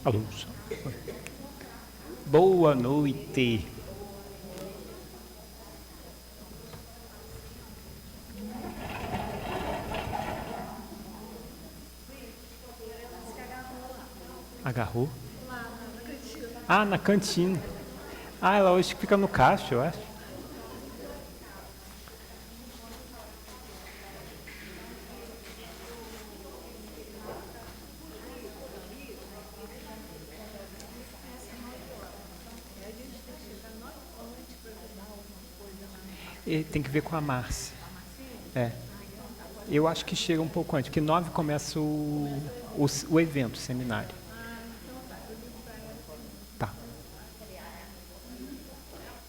Alô. Boa noite. Agarrou? Ah, na cantina. Ah, ela hoje fica no caixa, eu acho. E tem que ver com a Márcia. É. Eu acho que chega um pouco antes, porque 9 começa o evento, o seminário. Tá.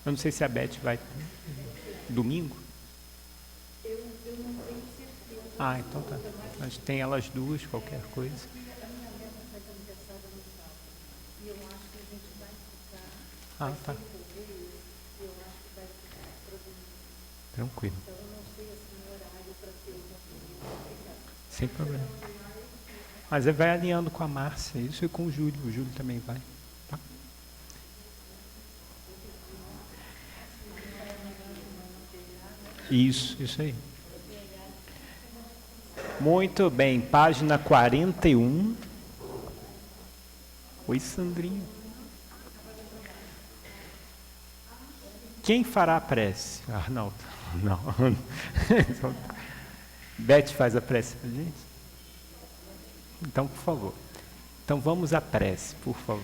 Eu não sei se a Beth vai domingo. Ah, então tá. A gente tem elas duas, qualquer coisa. Ah, tá. Tranquilo. Sem problema. Mas ele vai alinhando com a Márcia, isso, e com o Júlio. O Júlio também vai. Tá? Isso aí. Muito bem, página 41. Oi, Sandrinho. Quem fará a prece? Arnaldo. Não. Beth faz a prece pra gente? Então, por favor. Então, vamos à prece, por favor.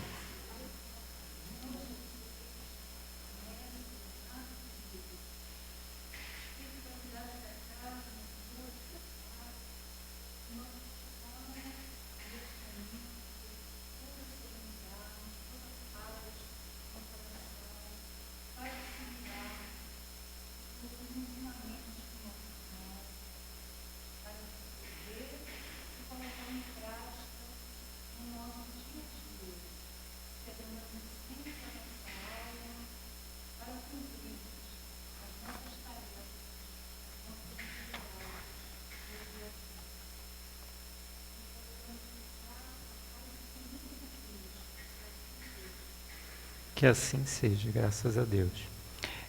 Que assim seja, graças a Deus.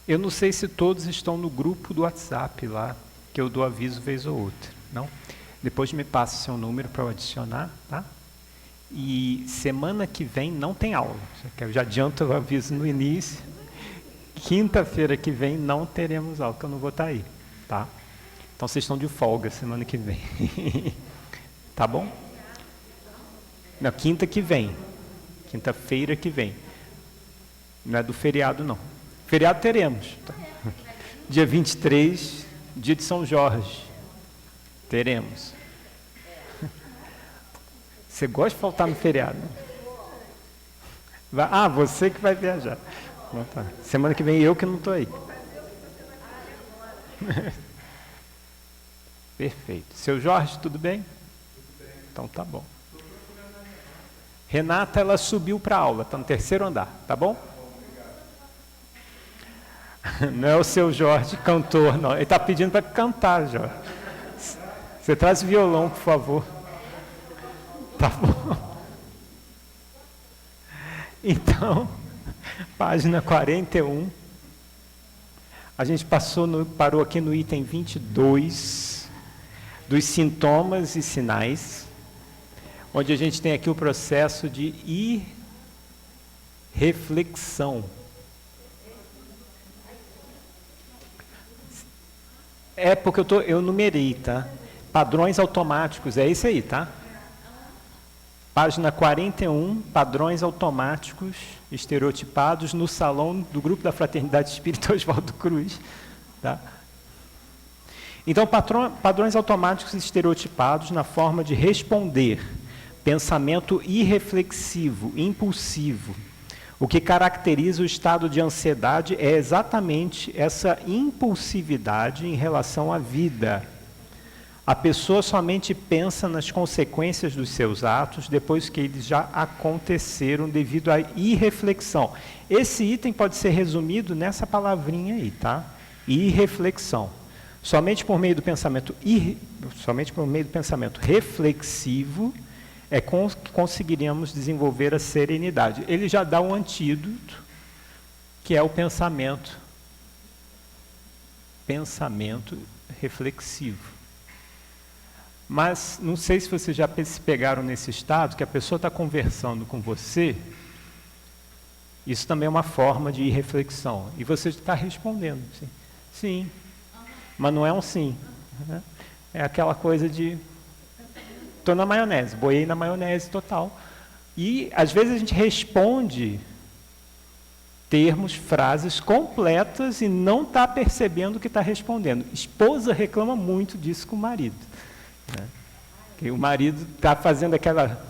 Eu não sei se todos estão no grupo do WhatsApp lá, que eu dou aviso vez ou outra, não? Depois me passa o seu número para eu adicionar, tá? E semana que vem não tem aula, eu já adianto o aviso no início. Quinta-feira que vem não teremos aula, que eu não vou estar aí, tá? Então vocês estão de folga semana que vem. Tá bom? Na quinta que vem, quinta-feira que vem. Não é do feriado, não. Feriado teremos. Tá? Dia 23, dia de São Jorge. Teremos. Você gosta de faltar no feriado? Ah, você que vai viajar. Então, tá. Semana que vem eu que não estou aí. Perfeito. Seu Jorge, tudo bem? Então tá bom. Renata, ela subiu para a aula, está no 3º andar, tá bom? Não é o seu Jorge, cantor, não. Ele está pedindo para cantar, Jorge. Você traz violão, por favor. Tá bom. Então, página 41. A gente parou aqui no item 22, dos sintomas e sinais, onde a gente tem aqui o processo de irreflexão. É porque eu numerei, tá? Padrões automáticos, é isso aí, tá? Página 41, padrões automáticos estereotipados no salão do Grupo da Fraternidade Espírita Oswaldo Cruz. Tá? Então, padrões automáticos estereotipados na forma de responder, pensamento irreflexivo, impulsivo. O que caracteriza o estado de ansiedade é exatamente essa impulsividade em relação à vida. A pessoa somente pensa nas consequências dos seus atos depois que eles já aconteceram devido à irreflexão. Esse item pode ser resumido nessa palavrinha aí, tá? Irreflexão. Somente por meio do pensamento reflexivo é que conseguiríamos desenvolver a serenidade. Ele já dá um antídoto, que é o pensamento reflexivo. Mas não sei se vocês já se pegaram nesse estado, que a pessoa está conversando com você, isso também é uma forma de reflexão, e você está respondendo, sim, mas não é um sim, né? É aquela coisa de, estou na maionese, boiei na maionese total, e às vezes a gente responde termos, frases completas e não está percebendo que está respondendo. Esposa reclama muito disso com o marido, né? Que o marido está fazendo aquela...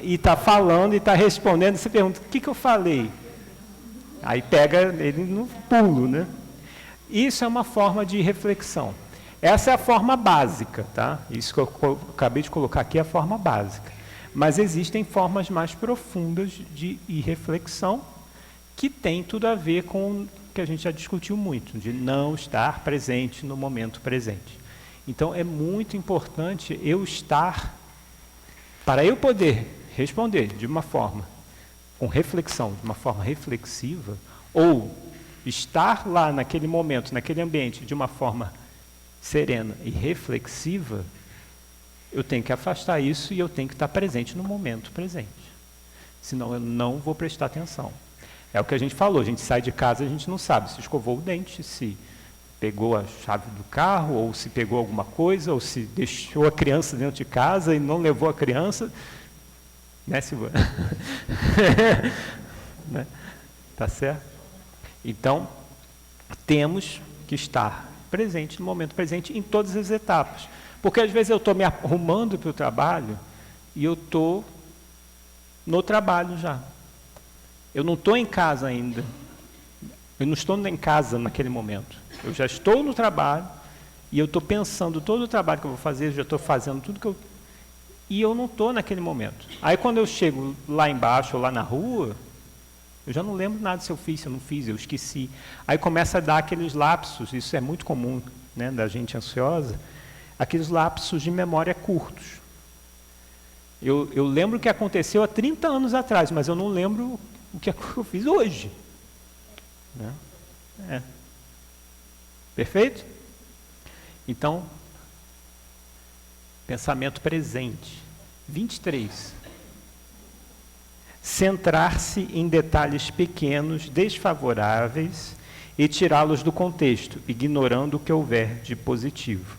e está falando e está respondendo, você pergunta, o que eu falei? Aí pega ele no pulo, né? Isso é uma forma de reflexão. Essa é a forma básica, tá? Isso que eu acabei de colocar aqui é a forma básica. Mas existem formas mais profundas de reflexão que tem tudo a ver com o que a gente já discutiu muito, de não estar presente no momento presente. Então, é muito importante eu estar, para eu poder responder de uma forma, com reflexão, de uma forma reflexiva, ou estar lá naquele momento, naquele ambiente, de uma forma serena e reflexiva, eu tenho que afastar isso e eu tenho que estar presente no momento presente. Senão eu não vou prestar atenção. É o que a gente falou, a gente sai de casa, a gente não sabe se escovou o dente, se pegou a chave do carro, ou se pegou alguma coisa, ou se deixou a criança dentro de casa e não levou a criança. Né, Silvana? Né? Tá certo? Então, temos que estar presente no momento presente em todas as etapas. Porque às vezes eu estou me arrumando para o trabalho e eu estou no trabalho já. Eu não estou em casa ainda. Eu não estou em casa naquele momento. Eu já estou no trabalho e eu estou pensando todo o trabalho que eu vou fazer, eu já estou fazendo tudo que eu... E eu não estou naquele momento. Aí quando eu chego lá embaixo ou lá na rua, eu já não lembro nada se eu fiz, se eu não fiz, eu esqueci. Aí começa a dar aqueles lapsos, isso é muito comum, né, da gente ansiosa, aqueles lapsos de memória curtos. Eu lembro o que aconteceu há 30 anos atrás, mas eu não lembro o que eu fiz hoje. Né? Perfeito? Então, pensamento presente. 23. Centrar-se em detalhes pequenos, desfavoráveis, e tirá-los do contexto, ignorando o que houver de positivo.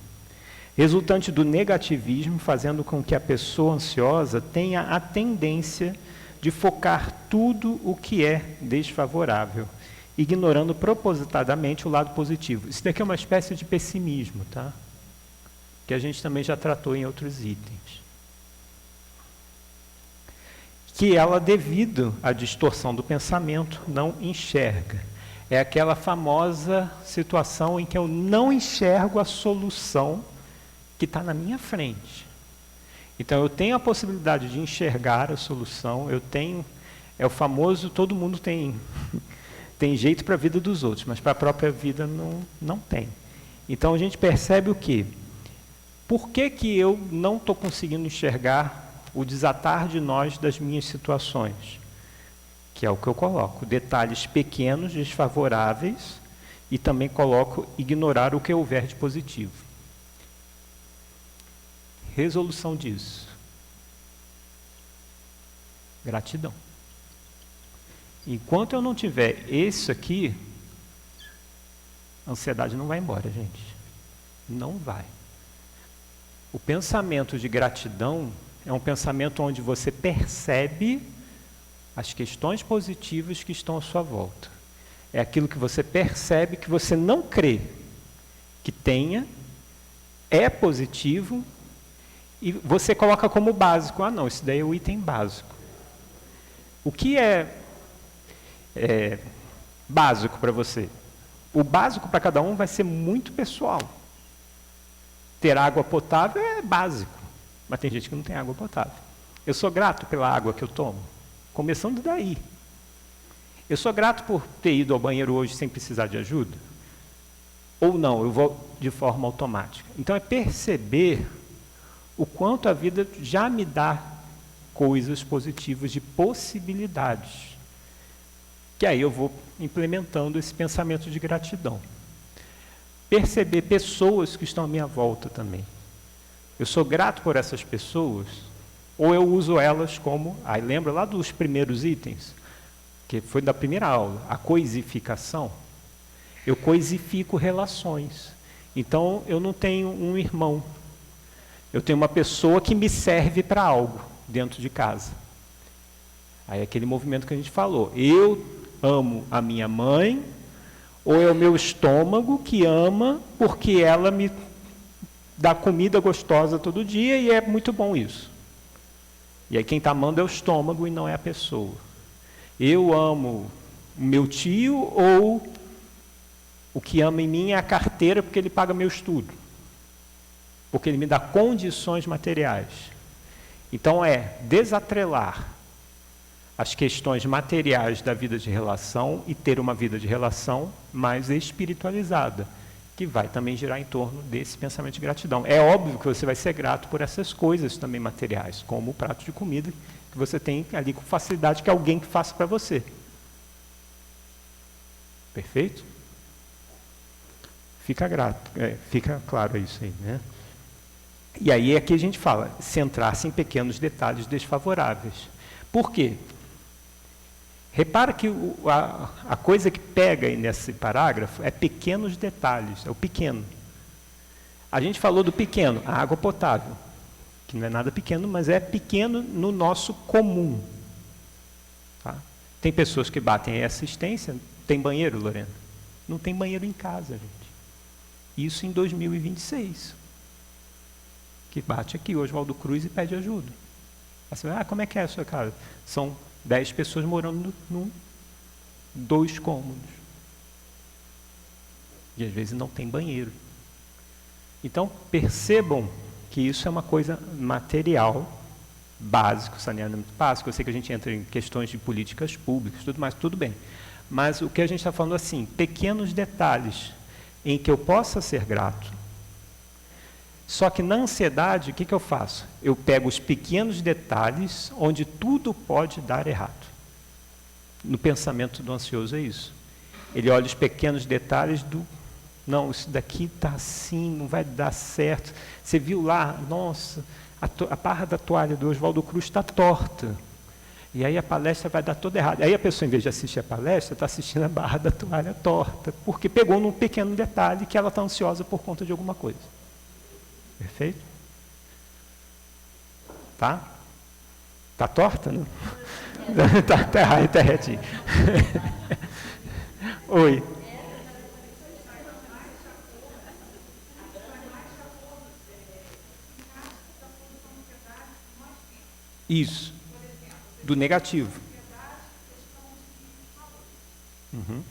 Resultante do negativismo, fazendo com que a pessoa ansiosa tenha a tendência de focar tudo o que é desfavorável, ignorando propositadamente o lado positivo. Isso daqui é uma espécie de pessimismo, tá? Que a gente também já tratou em outros itens. Que ela, devido à distorção do pensamento, não enxerga. É aquela famosa situação em que eu não enxergo a solução que está na minha frente. Então, eu tenho a possibilidade de enxergar a solução, eu tenho... É o famoso, todo mundo tem jeito para a vida dos outros, mas para a própria vida não tem. Então, a gente percebe o quê? Por que eu não estou conseguindo enxergar o desatar de nós das minhas situações? Que é o que eu coloco. Detalhes pequenos, desfavoráveis, e também coloco ignorar o que houver de positivo. Resolução disso. Gratidão. Enquanto eu não tiver isso aqui, a ansiedade não vai embora, gente. Não vai. O pensamento de gratidão é um pensamento onde você percebe as questões positivas que estão à sua volta. É aquilo que você percebe que você não crê que tenha, é positivo, e você coloca como básico. Ah, não, isso daí é o item básico. O que é básico para você? O básico para cada um vai ser muito pessoal. Ter água potável é básico, mas tem gente que não tem água potável. Eu sou grato pela água que eu tomo, começando daí. Eu sou grato por ter ido ao banheiro hoje sem precisar de ajuda? Ou não, eu vou de forma automática. Então é perceber o quanto a vida já me dá coisas positivas, de possibilidades. Que aí eu vou implementando esse pensamento de gratidão. Perceber pessoas que estão à minha volta também. Eu sou grato por essas pessoas, ou eu uso elas como... Aí lembra lá dos primeiros itens, que foi da primeira aula, a coisificação. Eu coisifico relações. Então, eu não tenho um irmão. Eu tenho uma pessoa que me serve para algo dentro de casa. Aí aquele movimento que a gente falou. Eu amo a minha mãe, ou é o meu estômago que ama porque ela me dá comida gostosa todo dia e é muito bom isso. E aí quem está amando é o estômago e não é a pessoa. Eu amo o meu tio, ou o que ama em mim é a carteira porque ele paga meu estudo. Porque ele me dá condições materiais. Então é desatrelar as questões materiais da vida de relação e ter uma vida de relação mais espiritualizada, que vai também girar em torno desse pensamento de gratidão. É óbvio que você vai ser grato por essas coisas também materiais, como o prato de comida que você tem ali com facilidade, que alguém que faça para você. Perfeito? Fica grato, fica claro isso aí, né? E aí aqui a gente fala, centrar-se em pequenos detalhes desfavoráveis. Por quê? Repara que a coisa que pega aí nesse parágrafo é pequenos detalhes, é o pequeno. A gente falou do pequeno, a água potável, que não é nada pequeno, mas é pequeno no nosso comum. Tá? Tem pessoas que batem a assistência, tem banheiro, Lorena? Não tem banheiro em casa, gente. Isso em 2026. Que bate aqui, Oswaldo Cruz, e pede ajuda. Você vai, como é que é a sua casa? São 10 pessoas morando num 2 cômodos. E às vezes não tem banheiro. Então, percebam que isso é uma coisa material, básico, saneamento básico. Eu sei que a gente entra em questões de políticas públicas, tudo mais, tudo bem. Mas o que a gente está falando assim, pequenos detalhes em que eu possa ser grato. Só que na ansiedade, o que eu faço? Eu pego os pequenos detalhes onde tudo pode dar errado. No pensamento do ansioso é isso. Ele olha os pequenos detalhes do... Não, isso daqui está assim, não vai dar certo. Você viu lá, nossa, a barra da toalha do Oswaldo Cruz está torta. E aí a palestra vai dar toda errada. Aí a pessoa, em vez de assistir a palestra, está assistindo a barra da toalha torta, porque pegou num pequeno detalhe que ela está ansiosa por conta de alguma coisa. Perfeito? Tá? Tá torta, não? Tá retinho. Oi. Isso. Do negativo. Uhum.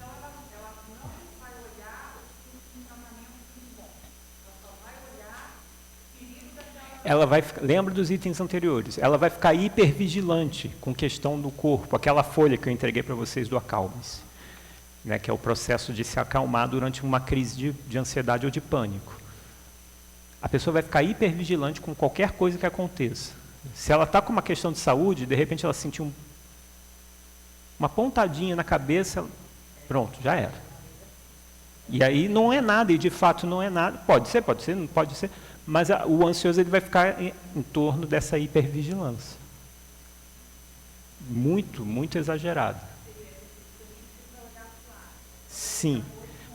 Ela vai, lembra dos itens anteriores, ela vai ficar hipervigilante com questão do corpo, aquela folha que eu entreguei para vocês do acalme-se, né, que é o processo de se acalmar durante uma crise de ansiedade ou de pânico. A pessoa vai ficar hipervigilante com qualquer coisa que aconteça. Se ela está com uma questão de saúde, de repente ela sentiu uma pontadinha na cabeça, pronto, já era. E aí não é nada, e de fato não é nada, pode ser, não pode ser, mas o ansioso ele vai ficar em torno dessa hipervigilância. Muito, muito exagerado. Sim,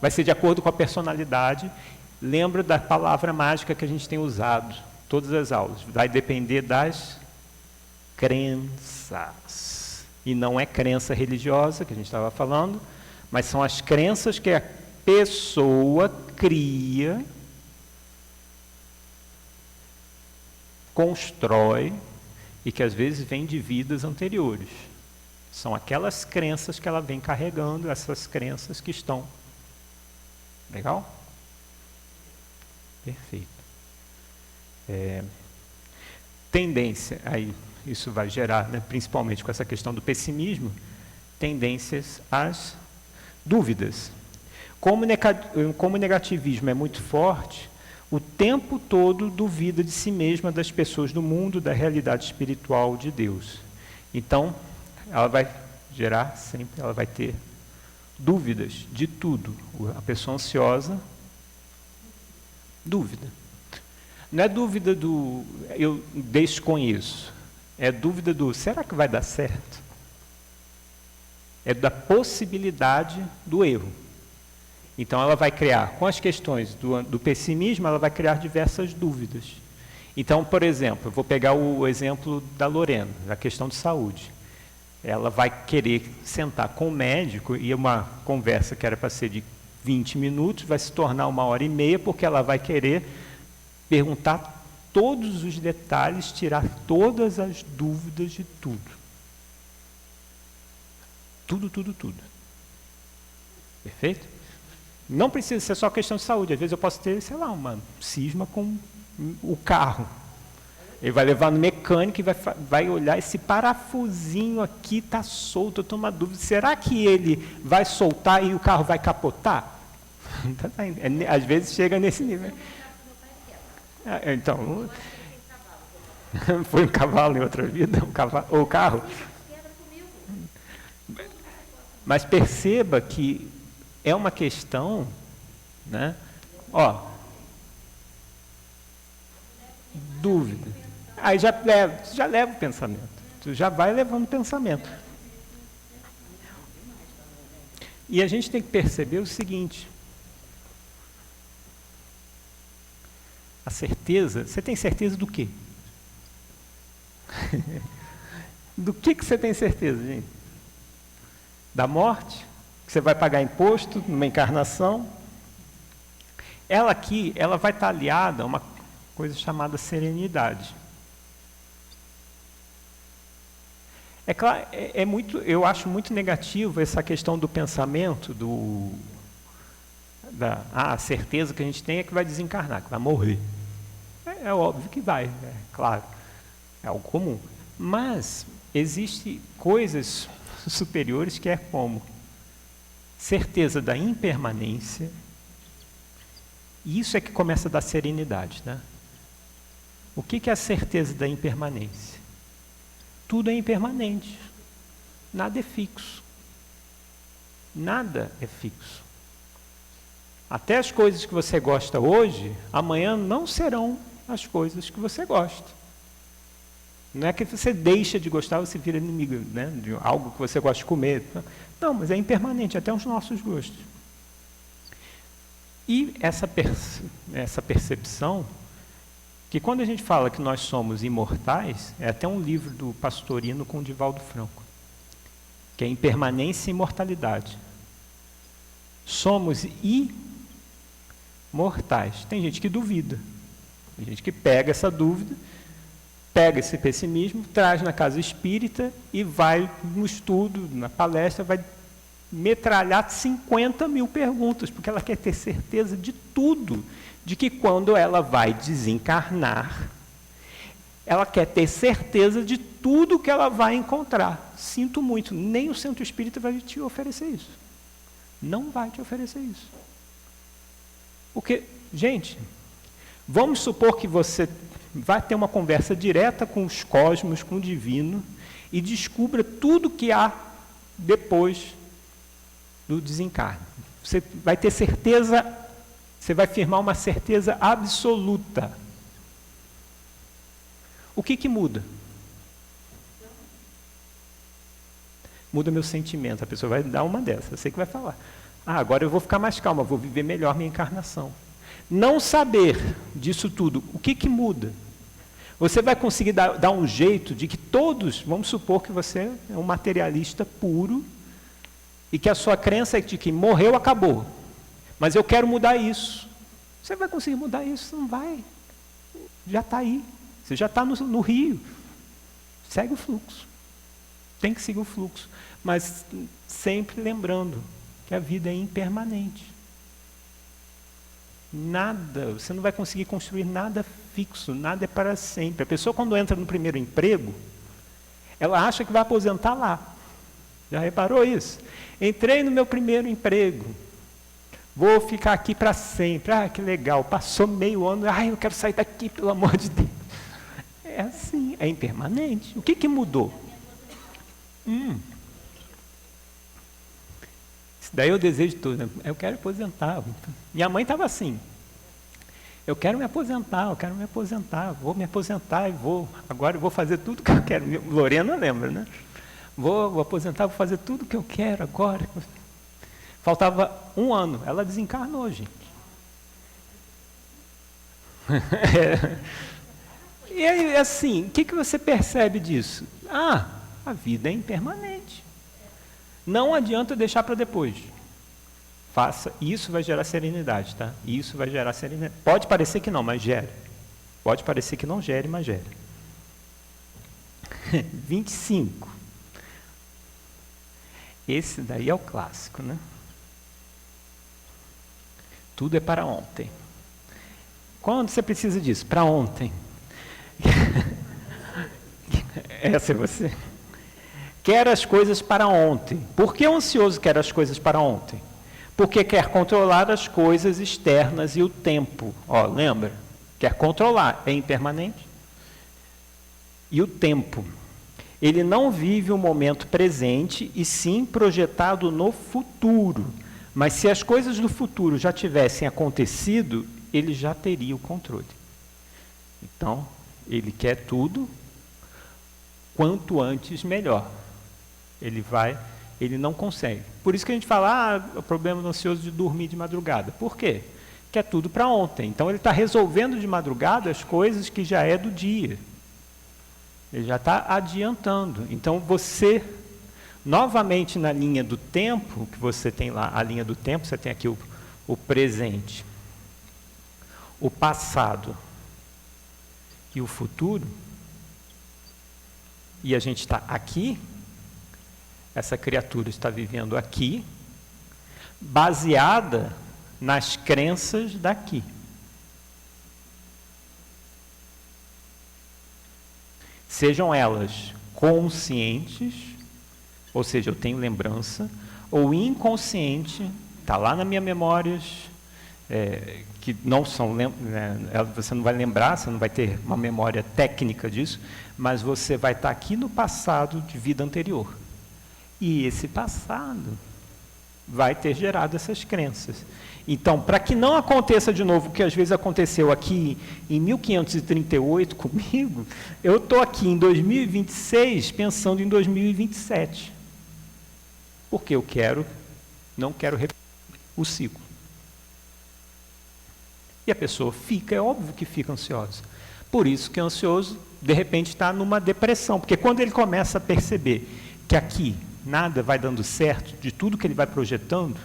vai ser de acordo com a personalidade. Lembra da palavra mágica que a gente tem usado todas as aulas. Vai depender das crenças. E não é crença religiosa, que a gente estava falando, mas são as crenças que a pessoa cria, constrói e que às vezes vem de vidas anteriores. São aquelas crenças que ela vem carregando, essas crenças que estão. Legal? Perfeito. Tendência, aí isso vai gerar, né, principalmente com essa questão do pessimismo, tendências às dúvidas. Como o negativismo é muito forte, o tempo todo duvida de si mesma, das pessoas do mundo, da realidade espiritual de Deus. Então, ela vai gerar sempre, ela vai ter dúvidas de tudo. A pessoa ansiosa, dúvida. Não é dúvida do eu desconheço, é dúvida do será que vai dar certo? É da possibilidade do erro. Então, ela vai criar, com as questões do pessimismo, ela vai criar diversas dúvidas. Então, por exemplo, eu vou pegar o exemplo da Lorena, da questão de saúde. Ela vai querer sentar com o médico e uma conversa que era para ser de 20 minutos vai se tornar 1h30, porque ela vai querer perguntar todos os detalhes, tirar todas as dúvidas de tudo. Tudo. Perfeito? Não precisa ser só questão de saúde. Às vezes eu posso ter, sei lá, uma cisma com o carro. Ele vai levar no mecânico e vai olhar, esse parafusinho aqui está solto, eu estou uma dúvida. Será que ele vai soltar e o carro vai capotar? Às vezes chega nesse nível. Então, foi um cavalo em outra vida? Ou o carro? Mas perceba que é uma questão, né? Dúvida. Aí já leva o pensamento. Tu já vai levando o pensamento. E a gente tem que perceber o seguinte. A certeza, você tem certeza do quê? Do que você tem certeza, gente? Da morte? Que você vai pagar imposto numa encarnação? Ela aqui, ela vai estar aliada a uma coisa chamada serenidade. É claro, eu acho muito negativo essa questão do pensamento, a certeza que a gente tem é que vai desencarnar, que vai morrer. É óbvio que vai, claro, é algo comum. Mas existem coisas superiores que é como certeza da impermanência, e isso é que começa a dar serenidade, né? O que é a certeza da impermanência? Tudo é impermanente, nada é fixo. Nada é fixo. Até as coisas que você gosta hoje, amanhã não serão as coisas que você gosta. Não é que você deixa de gostar, você vira inimigo, né, de algo que você gosta de comer. Não, mas é impermanente, até os nossos gostos. E essa percepção, que quando a gente fala que nós somos imortais, é até um livro do Pastorino com o Divaldo Franco, que é Impermanência e Imortalidade. Somos imortais. Tem gente que duvida. Tem gente que pega essa dúvida, pega esse pessimismo, traz na casa espírita e vai no estudo, na palestra, vai metralhar 50 mil perguntas, porque ela quer ter certeza de tudo, de que quando ela vai desencarnar, ela quer ter certeza de tudo que ela vai encontrar. Sinto muito, nem o centro espírita vai te oferecer isso. Não vai te oferecer isso. Porque, gente, vamos supor que você vai ter uma conversa direta com os cosmos, com o divino, e descubra tudo que há depois do desencarne. Você vai ter certeza, você vai firmar uma certeza absoluta. O que muda? Muda meu sentimento. A pessoa vai dar uma dessas, eu sei que vai falar. Agora eu vou ficar mais calma, vou viver melhor minha encarnação. Não saber disso tudo, o que muda? Você vai conseguir dar um jeito de que todos, vamos supor que você é um materialista puro, e que a sua crença é de que morreu, acabou. Mas eu quero mudar isso. Você vai conseguir mudar isso? Não vai. Já está aí. Você já está no rio. Segue o fluxo. Tem que seguir o fluxo. Mas sempre lembrando que a vida é impermanente. Nada, você não vai conseguir construir nada fixo, nada é para sempre. A pessoa, quando entra no primeiro emprego, ela acha que vai aposentar lá. Já reparou isso? Entrei no meu primeiro emprego. Vou ficar aqui para sempre. Ah, que legal. Passou meio ano. Ah, eu quero sair daqui, pelo amor de Deus. É assim, é impermanente. O que mudou? Isso daí é o desejo de tudo. Né? Eu quero aposentar. Minha mãe estava assim. Eu quero me aposentar, vou me aposentar e vou. Agora eu vou fazer tudo que eu quero. Lorena lembra, né? Vou aposentar, vou fazer tudo que eu quero agora. Faltava 1 ano, ela desencarnou, gente. E aí, assim, o que você percebe disso? Ah, a vida é impermanente. Não adianta deixar para depois. Faça, isso vai gerar serenidade, tá? Isso vai gerar serenidade. Pode parecer que não, mas gera. Pode parecer que não gere, mas gera. 25. Esse daí é o clássico, né? Tudo é para ontem. Quando você precisa disso? Para ontem. Essa é você. Quer as coisas para ontem. Por que o ansioso quer as coisas para ontem? Porque quer controlar as coisas externas e o tempo. Ó, lembra? Quer controlar, é impermanente. E o tempo. Ele não vive o momento presente e sim projetado no futuro. Mas se as coisas do futuro já tivessem acontecido, ele já teria o controle. Então, ele quer tudo, quanto antes melhor. Ele não consegue. Por isso que a gente fala, o problema do ansioso de dormir de madrugada. Por quê? Que é tudo para ontem. Então ele está resolvendo de madrugada as coisas que já é do dia. Ele já está adiantando. Então você, novamente na linha do tempo, que você tem lá, a linha do tempo, você tem aqui o presente, o passado e o futuro, e a gente está aqui, essa criatura está vivendo aqui, baseada nas crenças daqui. Sejam elas conscientes, ou seja, eu tenho lembrança, ou inconsciente, está lá nas minhas memórias, que não são, você não vai lembrar, você não vai ter uma memória técnica disso, mas você vai estar aqui no passado de vida anterior. E esse passado vai ter gerado essas crenças. Então, para que não aconteça de novo o que às vezes aconteceu aqui em 1538 comigo, eu estou aqui em 2026 pensando em 2027. Porque eu não quero repetir o ciclo. E a pessoa fica, é óbvio que fica ansiosa. Por isso que o ansioso, de repente, está numa depressão. Porque quando ele começa a perceber que aqui nada vai dando certo, de tudo que ele vai projetando,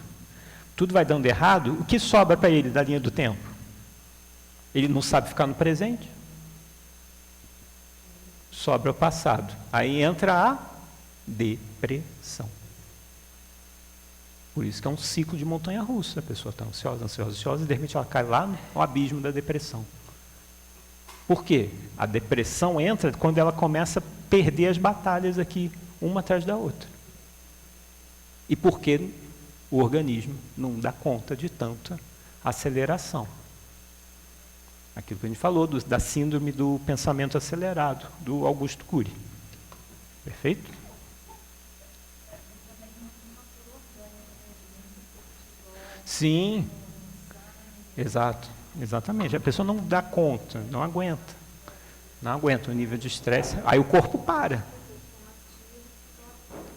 tudo vai dando errado, o que sobra para ele da linha do tempo? Ele não sabe ficar no presente. Sobra o passado. Aí entra a depressão. Por isso que é um ciclo de montanha-russa. A pessoa está ansiosa, ansiosa, ansiosa, e de repente ela cai lá no abismo da depressão. Por quê? A depressão entra quando ela começa a perder as batalhas aqui, uma atrás da outra. E porque o organismo não dá conta de tanta aceleração. Aquilo que a gente falou, da síndrome do pensamento acelerado, do Augusto Cury. Perfeito? Sim, exato, exatamente. A pessoa não dá conta, não aguenta o nível de estresse, aí o corpo para.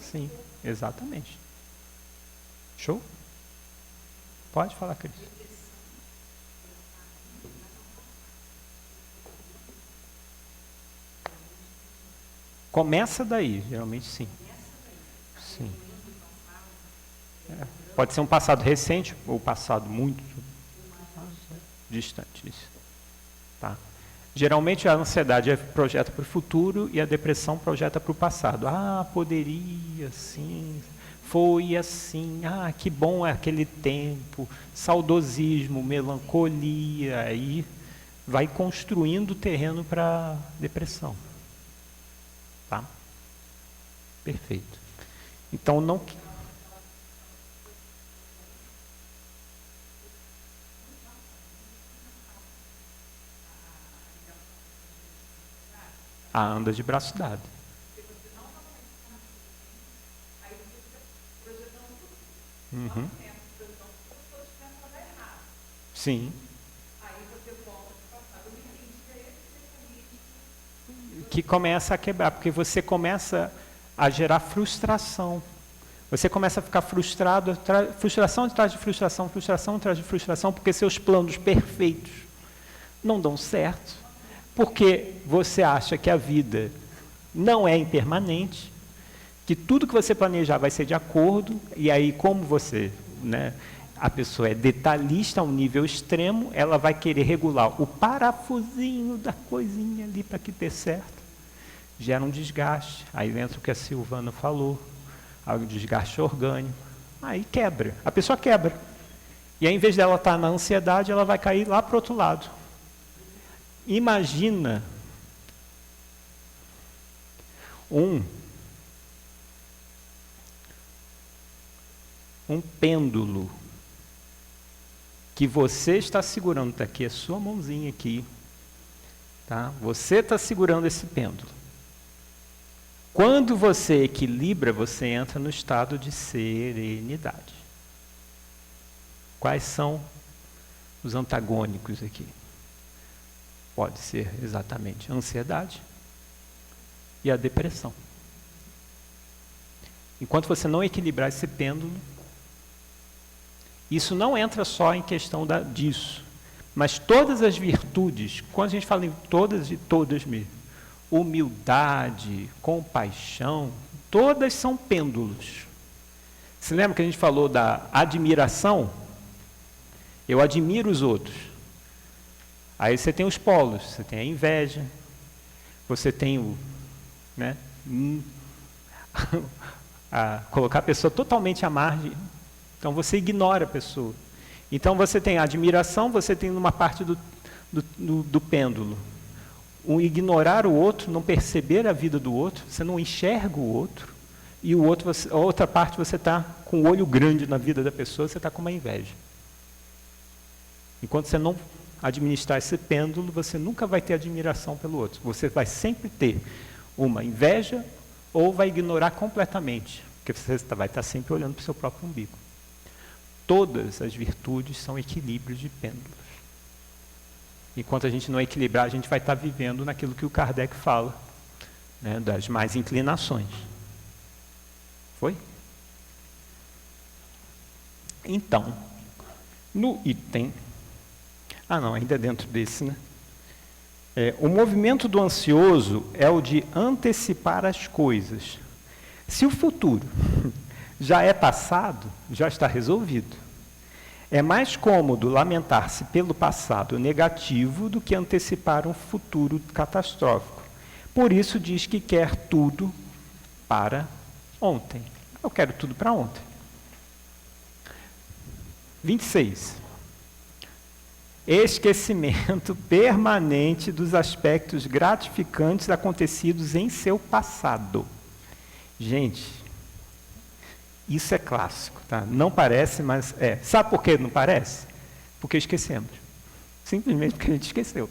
Sim, exatamente. Show? Pode falar, Cris. Começa daí, geralmente sim. Sim. Pode ser um passado recente ou passado muito distante disso. Tá? Geralmente a ansiedade projeta para o futuro e a depressão projeta para o passado. Ah, poderia, sim, foi assim, ah, que bom é aquele tempo, saudosismo, melancolia, aí vai construindo o terreno para depressão. Tá? Perfeito. Então, não... Ah, anda de braço dado. Uhum. Sim. Que começa a quebrar, porque você começa a gerar frustração. Você começa a ficar frustrado, frustração atrás de frustração, frustração atrás de frustração, porque seus planos perfeitos não dão certo, porque você acha que a vida não é impermanente, que tudo que você planejar vai ser de acordo, e aí como você, né, a pessoa é detalhista a um nível extremo, ela vai querer regular o parafusinho da coisinha ali para que dê certo. Gera um desgaste, aí entra o que a Silvana falou, o desgaste orgânico, aí quebra, a pessoa quebra. E aí, em vez dela estar na ansiedade, ela vai cair lá para o outro lado. Imagina um pêndulo que você está segurando, está aqui a sua mãozinha aqui, tá? Você está segurando esse pêndulo. Quando você equilibra, você entra no estado de serenidade. Quais são os antagônicos aqui? Pode ser exatamente a ansiedade e a depressão. Enquanto você não equilibrar esse pêndulo, isso não entra só em questão disso, mas todas as virtudes, quando a gente fala em todas e todas mesmo, humildade, compaixão, todas são pêndulos. Você lembra que a gente falou da admiração? Eu admiro os outros. Aí você tem os polos, você tem a inveja, você tem o, né, colocar a pessoa totalmente à margem. Então você ignora a pessoa. Então você tem a admiração, você tem uma parte do pêndulo. O ignorar o outro, não perceber a vida do outro, você não enxerga o outro, e o outro, a outra parte você está com o olho grande na vida da pessoa, você está com uma inveja. Enquanto você não administrar esse pêndulo, você nunca vai ter admiração pelo outro. Você vai sempre ter uma inveja ou vai ignorar completamente, porque você vai estar sempre olhando para o seu próprio umbigo. Todas as virtudes são equilíbrios de pêndulos. Enquanto a gente não equilibrar, a gente vai estar vivendo naquilo que o Kardec fala, né, das más inclinações. Foi? Então, no item... não, ainda dentro desse, né? O movimento do ansioso é o de antecipar as coisas. Se o futuro já é passado, já está resolvido. É mais cômodo lamentar-se pelo passado negativo do que antecipar um futuro catastrófico. Por isso diz que quer tudo para ontem. Eu quero tudo para ontem. 26. Esquecimento permanente dos aspectos gratificantes acontecidos em seu passado. Gente, isso é clássico, tá? Não parece, mas é. Sabe por que não parece? Porque esquecemos. Simplesmente porque a gente esqueceu.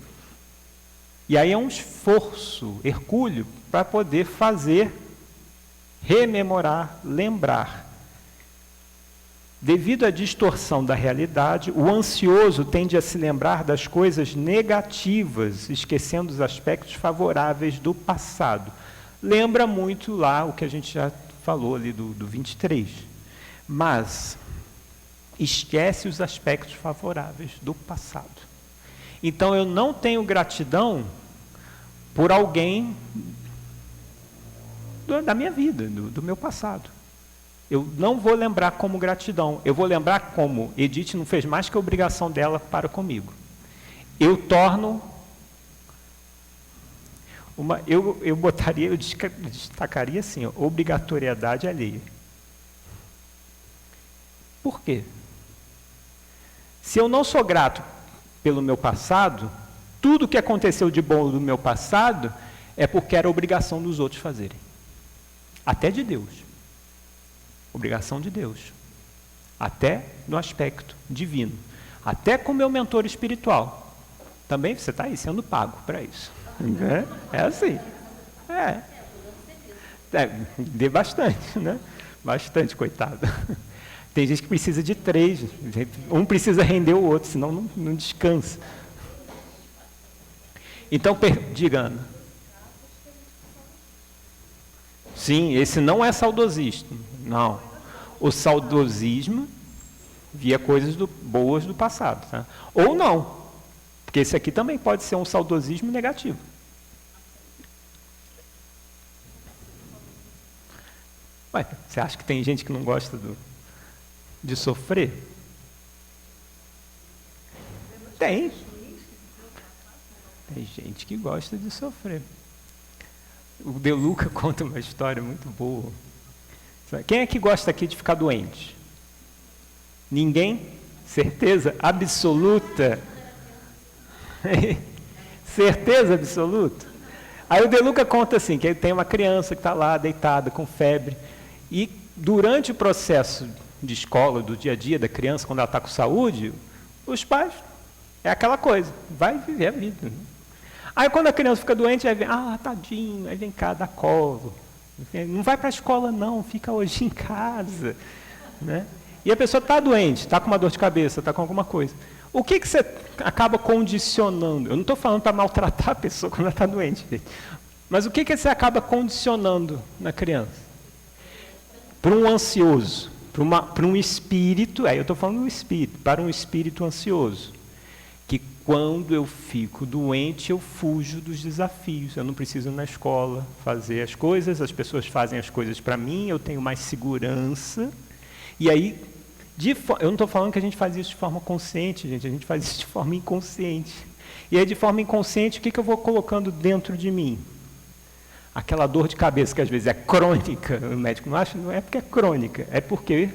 E aí é um esforço hercúleo para poder fazer, rememorar, lembrar. Devido à distorção da realidade, o ansioso tende a se lembrar das coisas negativas, esquecendo os aspectos favoráveis do passado. Lembra muito lá o que a gente já falou ali do 23. Mas esquece os aspectos favoráveis do passado. Então eu não tenho gratidão por alguém da minha vida, do meu passado. Eu não vou lembrar como gratidão, eu vou lembrar como Edith não fez mais que a obrigação dela para comigo. Eu torno eu destacaria assim, obrigatoriedade alheia. Por quê? Se eu não sou grato pelo meu passado, tudo que aconteceu de bom do meu passado é porque era obrigação dos outros fazerem. Até de Deus. Obrigação de Deus. Até no aspecto divino. Até com o meu mentor espiritual. Também você está aí sendo pago para isso. É assim. É. Dê bastante, né? Bastante, coitado. Tem gente que precisa de 3. Um precisa render o outro, senão não descansa. Então, diga, Ana. Sim, esse não é saudosismo. Não. O saudosismo via coisas boas do passado. Tá? Ou não. Porque esse aqui também pode ser um saudosismo negativo. Ué, você acha que tem gente que não gosta de sofrer? Tem. Tem gente que gosta de sofrer. O De Luca conta uma história muito boa. Quem é que gosta aqui de ficar doente? Ninguém? Certeza absoluta? Certeza absoluta? Aí o De Luca conta assim, que tem uma criança que está lá deitada com febre, e durante o processo de escola, do dia a dia da criança, quando ela está com saúde, os pais, é aquela coisa, vai viver a vida. Aí quando a criança fica doente, aí vem, tadinho, aí vem cá, dá colo. Não vai para a escola não, fica hoje em casa. Né? E a pessoa está doente, está com uma dor de cabeça, está com alguma coisa. O que você acaba condicionando? Eu não estou falando para maltratar a pessoa quando ela está doente. Mas o que você acaba condicionando na criança? Para um ansioso, para um espírito, eu estou falando do espírito, para um espírito ansioso, que quando eu fico doente, eu fujo dos desafios, eu não preciso ir na escola fazer as coisas, as pessoas fazem as coisas para mim, eu tenho mais segurança, e aí, eu não estou falando que a gente faz isso de forma consciente, gente, a gente faz isso de forma inconsciente. E aí, de forma inconsciente, o que eu vou colocando dentro de mim? Aquela dor de cabeça que às vezes é crônica, o médico não acha, não é porque é crônica, é porque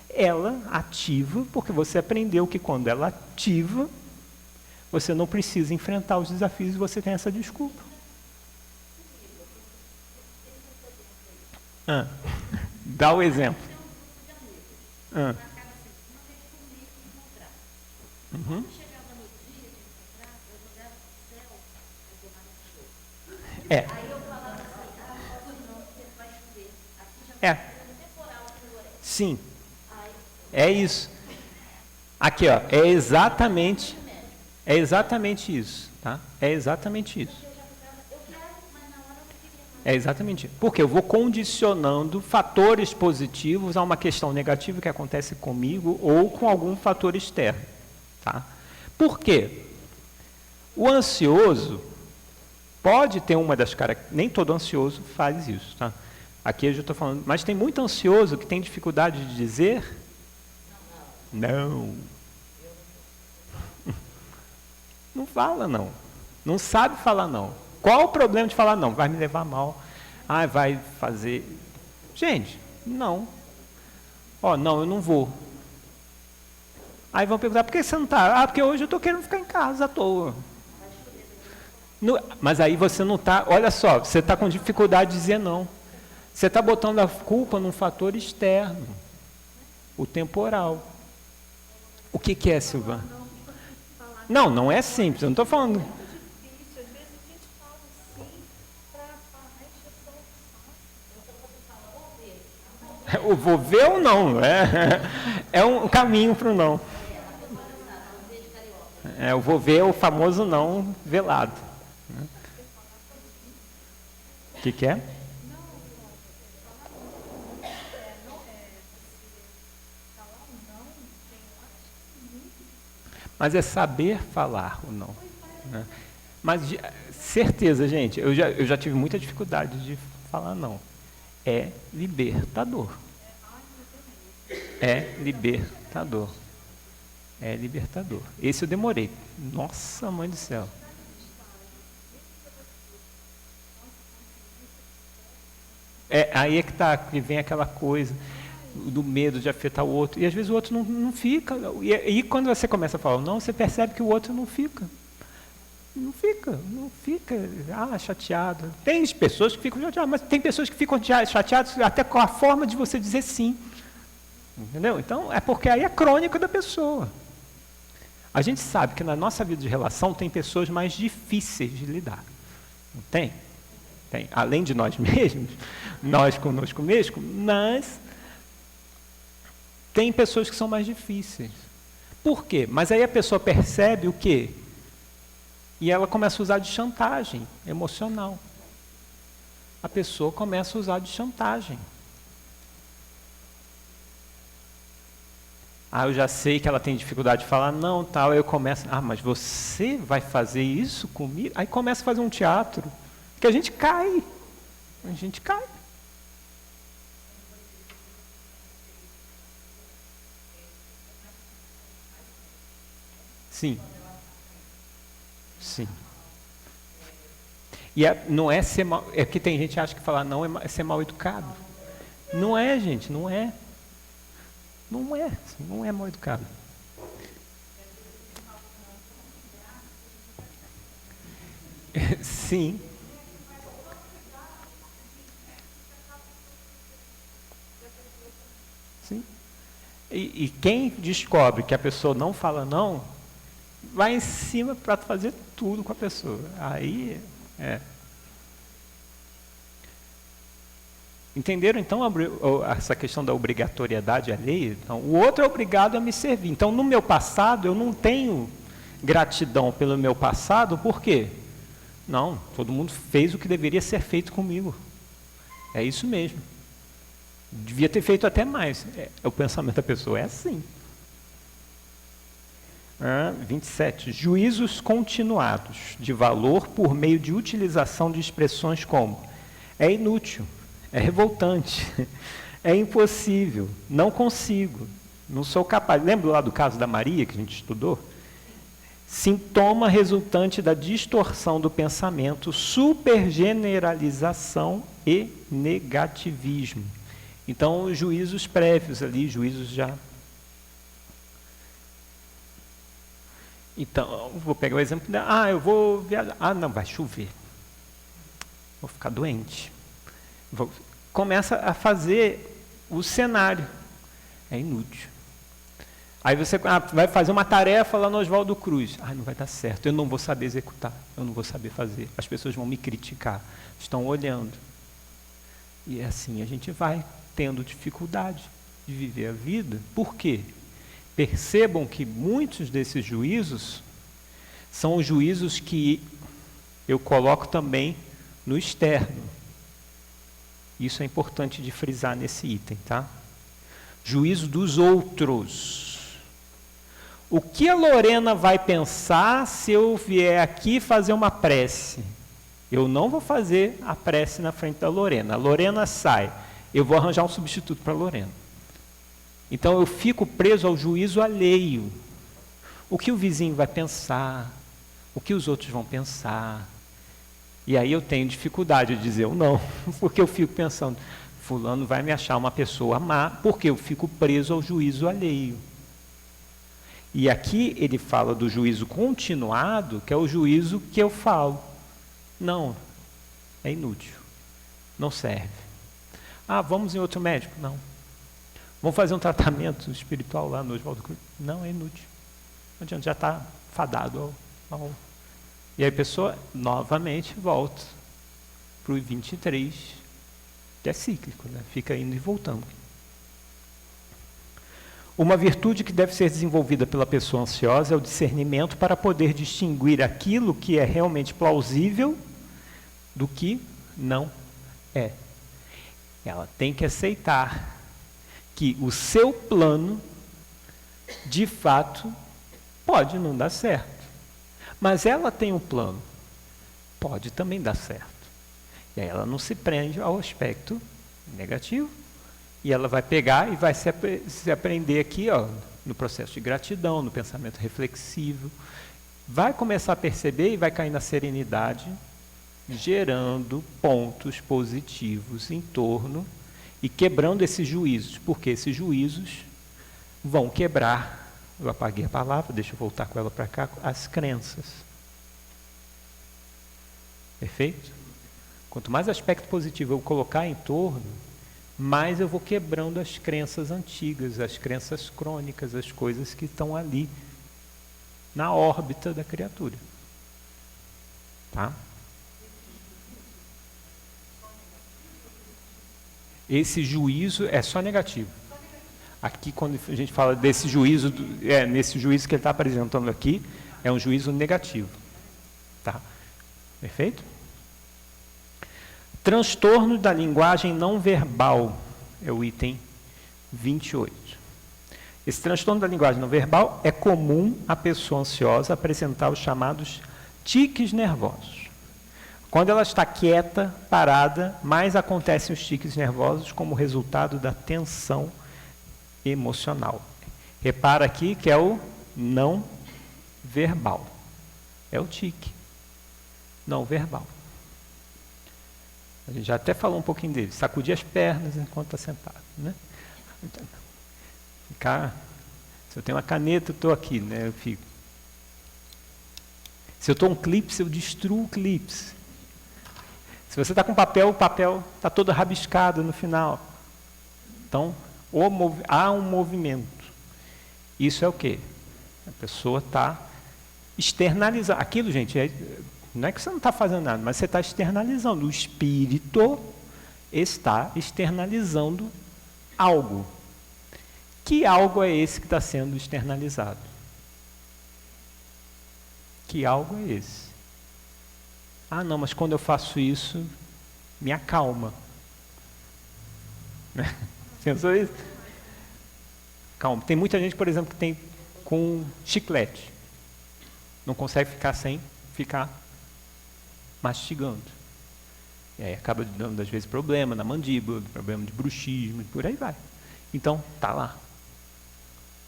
ela ativa, porque você aprendeu que quando ela ativa, você não precisa enfrentar os desafios e você tem essa desculpa. Dá o exemplo. Uhum. Sim. É isso. Aqui, ó, é exatamente isso, tá? É exatamente isso. É exatamente isso. Porque eu vou condicionando fatores positivos a uma questão negativa que acontece comigo ou com algum fator externo, tá? Por quê? O ansioso pode ter uma das características, nem todo ansioso faz isso, tá? Aqui eu já estou falando, mas tem muito ansioso que tem dificuldade de dizer não. Não fala não. Não sabe falar não. Qual o problema de falar não? Vai me levar mal. Vai fazer... Gente, não. Não, eu não vou. Aí vão perguntar, por que você não está? Porque hoje eu estou querendo ficar em casa à toa. Mas aí você não está... Olha só, você está com dificuldade de dizer não. Você está botando a culpa num fator externo, o temporal. O que é, Silvana? Não é simples, eu não estou falando... O vou ver ou não, é um caminho para o não. O vou ver o famoso não velado. O que é? Mas é saber falar o não. Né? Mas, certeza, gente, eu já tive muita dificuldade de falar não. É libertador. É libertador. É libertador. Esse eu demorei. Nossa, mãe do céu. Aí é que tá, que vem aquela coisa do medo de afetar o outro. E às vezes o outro não fica. E quando você começa a falar não, você percebe que o outro não fica. Não fica chateado. Tem pessoas que ficam chateadas, mas tem pessoas que ficam chateadas até com a forma de você dizer sim. Entendeu? Então, é porque aí é crônica da pessoa. A gente sabe que na nossa vida de relação tem pessoas mais difíceis de lidar. Não tem? tem, além de nós mesmos, nós conosco mesmo, mas tem pessoas que são mais difíceis. Por quê? Mas aí a pessoa percebe o quê? E ela começa a usar de chantagem emocional. A pessoa começa a usar de chantagem. Ah, eu já sei que ela tem dificuldade de falar, não, tal, aí eu começo, mas você vai fazer isso comigo? Aí começa a fazer um teatro, que a gente cai. Sim. Sim. E não é ser mal, é que tem gente que acha que falar não é ser mal educado. Não é, gente, não é. Não é mal educado. Sim. Sim. E quem descobre que a pessoa não fala não, vai em cima para fazer tudo com a pessoa. Aí, Entenderam, então, essa questão da obrigatoriedade alheia? Então, o outro é obrigado a me servir. Então, no meu passado, eu não tenho gratidão pelo meu passado, por quê? Não, todo mundo fez o que deveria ser feito comigo. É isso mesmo. Devia ter feito até mais. O pensamento da pessoa é assim. 27. Juízos continuados de valor por meio de utilização de expressões como é inútil, é revoltante, é impossível, não consigo, não sou capaz. Lembra lá do caso da Maria que a gente estudou? Sintoma resultante da distorção do pensamento, supergeneralização e negativismo. Então, juízos prévios ali, juízos já. Então, vou pegar o exemplo dela. Eu vou viajar. Não, vai chover. Vou ficar doente. Começa a fazer o cenário. É inútil. Aí você vai fazer uma tarefa lá no Oswaldo Cruz. Não vai dar certo, eu não vou saber executar, eu não vou saber fazer. As pessoas vão me criticar, estão olhando. E assim a gente vai tendo dificuldade de viver a vida. Por quê? Percebam que muitos desses juízos são os juízos que eu coloco também no externo. Isso é importante de frisar nesse item, tá? Juízo dos outros. O que a Lorena vai pensar se eu vier aqui fazer uma prece? Eu não vou fazer a prece na frente da Lorena. A Lorena sai. Eu vou arranjar um substituto para a Lorena. Então eu fico preso ao juízo alheio. O que o vizinho vai pensar? O que os outros vão pensar? E aí eu tenho dificuldade de dizer eu não, porque eu fico pensando, fulano vai me achar uma pessoa má, porque eu fico preso ao juízo alheio. E aqui ele fala do juízo continuado, que é o juízo que eu falo. Não, é inútil, não serve. Vamos em outro médico? Não. Vamos fazer um tratamento espiritual lá no Oswaldo Cruz? Não, é inútil. Não adianta, já está fadado ao... E aí a pessoa novamente volta para o 23, que é cíclico, né? Fica indo e voltando. Uma virtude que deve ser desenvolvida pela pessoa ansiosa é o discernimento para poder distinguir aquilo que é realmente plausível do que não é. Ela tem que aceitar que o seu plano, de fato, pode não dar certo. Mas ela tem um plano, pode também dar certo. E aí ela não se prende ao aspecto negativo. E ela vai pegar e vai se aprender aqui, no processo de gratidão, no pensamento reflexivo. Vai começar a perceber e vai cair na serenidade, gerando pontos positivos em torno e quebrando esses juízos, porque esses juízos vão quebrar, eu apaguei a palavra, deixa eu voltar com ela para cá, as crenças. Perfeito? Quanto mais aspecto positivo eu colocar em torno, mais eu vou quebrando as crenças antigas, as crenças crônicas, as coisas que estão ali, na órbita da criatura. Tá? Esse juízo é só negativo. Aqui, quando a gente fala desse juízo, nesse juízo que ele está apresentando aqui, é um juízo negativo. Tá? Perfeito? Transtorno da linguagem não verbal é o item 28. Esse transtorno da linguagem não verbal é comum à pessoa ansiosa apresentar os chamados tiques nervosos. Quando ela está quieta, parada, mais acontecem os tiques nervosos como resultado da tensão emocional. Repara aqui que é o não verbal. É o tique não verbal. A gente já até falou um pouquinho dele. Sacudir as pernas enquanto está sentado. Né? Se eu tenho uma caneta, eu estou aqui. Né? Eu fico. Se eu estou um clipe, eu destruo o clipe. Se você está com papel, o papel está todo rabiscado no final. Então, há um movimento. Isso é o quê? A pessoa está externalizando. Aquilo, gente, não é que você não está fazendo nada, mas você está externalizando. O espírito está externalizando algo. Que algo é esse que está sendo externalizado? Que algo é esse? Ah, não, mas quando eu faço isso, me acalma. Pensou isso? Calma. Tem muita gente, por exemplo, que tem com chiclete. Não consegue ficar sem ficar mastigando. E aí acaba dando, às vezes, problema na mandíbula, problema de bruxismo, por aí vai. Então, está lá,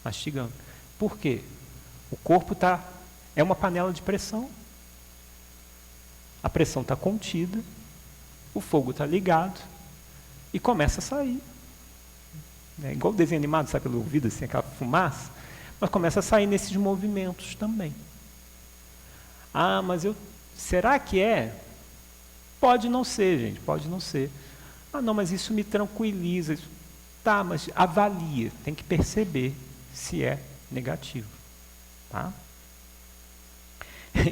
mastigando. Por quê? O corpo é uma panela de pressão. A pressão está contida, o fogo está ligado e começa a sair. É igual o desenho animado, sai pelo ouvido, assim, aquela fumaça, mas começa a sair nesses movimentos também. Ah, mas será que é? Pode não ser, gente, pode não ser. Ah, não, mas isso me tranquiliza. Tá, mas avalia, tem que perceber se é negativo. Tá?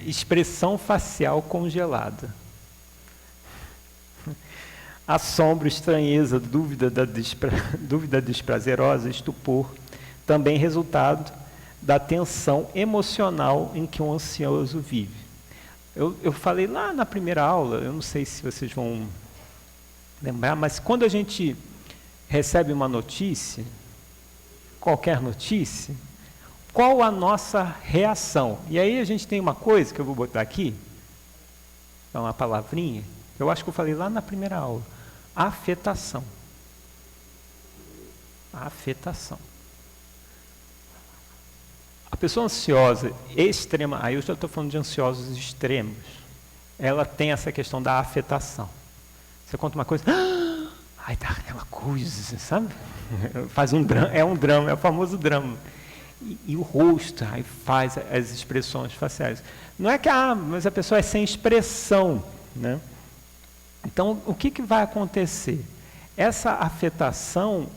Expressão facial congelada. Assombro, estranheza, dúvida desprazerosa, estupor, também resultado da tensão emocional em que um ansioso vive. Eu falei lá na primeira aula, eu não sei se vocês vão lembrar, mas quando a gente recebe uma notícia, qualquer notícia, qual a nossa reação? E aí a gente tem uma coisa que eu vou botar aqui, é uma palavrinha, eu acho que eu falei lá na primeira aula. Afetação. Afetação. A pessoa ansiosa extrema, aí eu já estou falando de ansiosos extremos, ela tem essa questão da afetação. Você conta uma coisa, ai, dá aquela coisa, sabe? Faz um drama, é o famoso drama. E o rosto, aí faz as expressões faciais. Não é que, mas a pessoa é sem expressão, né? Então, o que vai acontecer? Essa afetação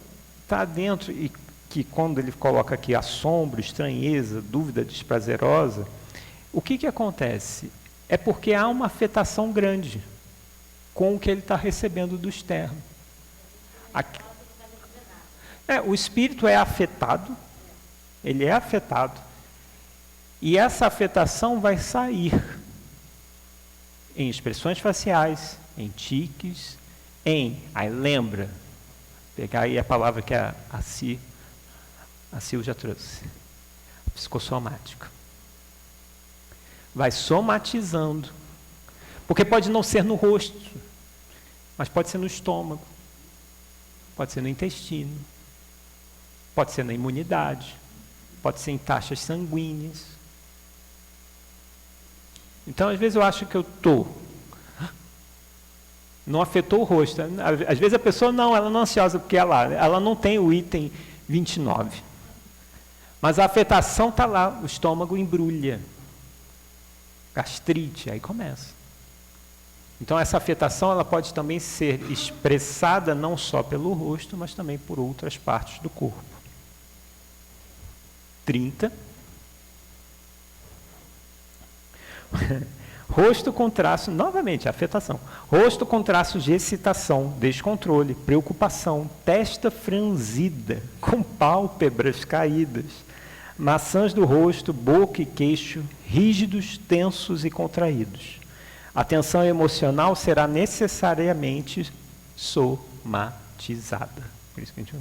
está dentro, e que quando ele coloca aqui assombro, estranheza, dúvida desprazerosa, o que acontece? É porque há uma afetação grande com o que ele está recebendo do externo. O espírito é afetado, ele é afetado, e essa afetação vai sair em expressões faciais, em tiques, aí lembra, pegar aí a palavra que a Sil já trouxe, psicossomático. Vai somatizando, porque pode não ser no rosto, mas pode ser no estômago, pode ser no intestino, pode ser na imunidade, pode ser em taxas sanguíneas. Então, às vezes eu acho que não afetou o rosto. Às vezes a pessoa ela não é ansiosa porque ela não tem o item 29. Mas a afetação está lá, o estômago embrulha. Gastrite, aí começa. Então essa afetação ela pode também ser expressada não só pelo rosto, mas também por outras partes do corpo. 30. Rosto com traço, novamente, afetação. Rosto com traços de excitação, descontrole, preocupação, testa franzida, com pálpebras caídas, maçãs do rosto, boca e queixo, rígidos, tensos e contraídos. A tensão emocional será necessariamente somatizada. Por isso que a gente...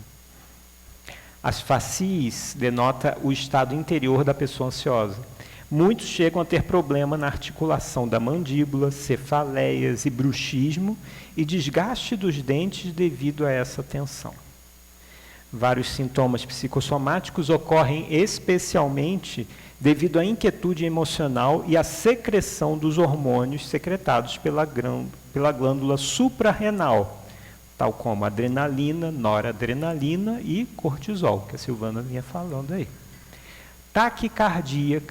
As facies denota o estado interior da pessoa ansiosa. Muitos chegam a ter problema na articulação da mandíbula, cefaleias e bruxismo e desgaste dos dentes devido a essa tensão. Vários sintomas psicossomáticos ocorrem especialmente devido à inquietude emocional e à secreção dos hormônios secretados pela glândula suprarrenal, tal como adrenalina, noradrenalina e cortisol, que a Silvana vinha falando aí. Taquicardia,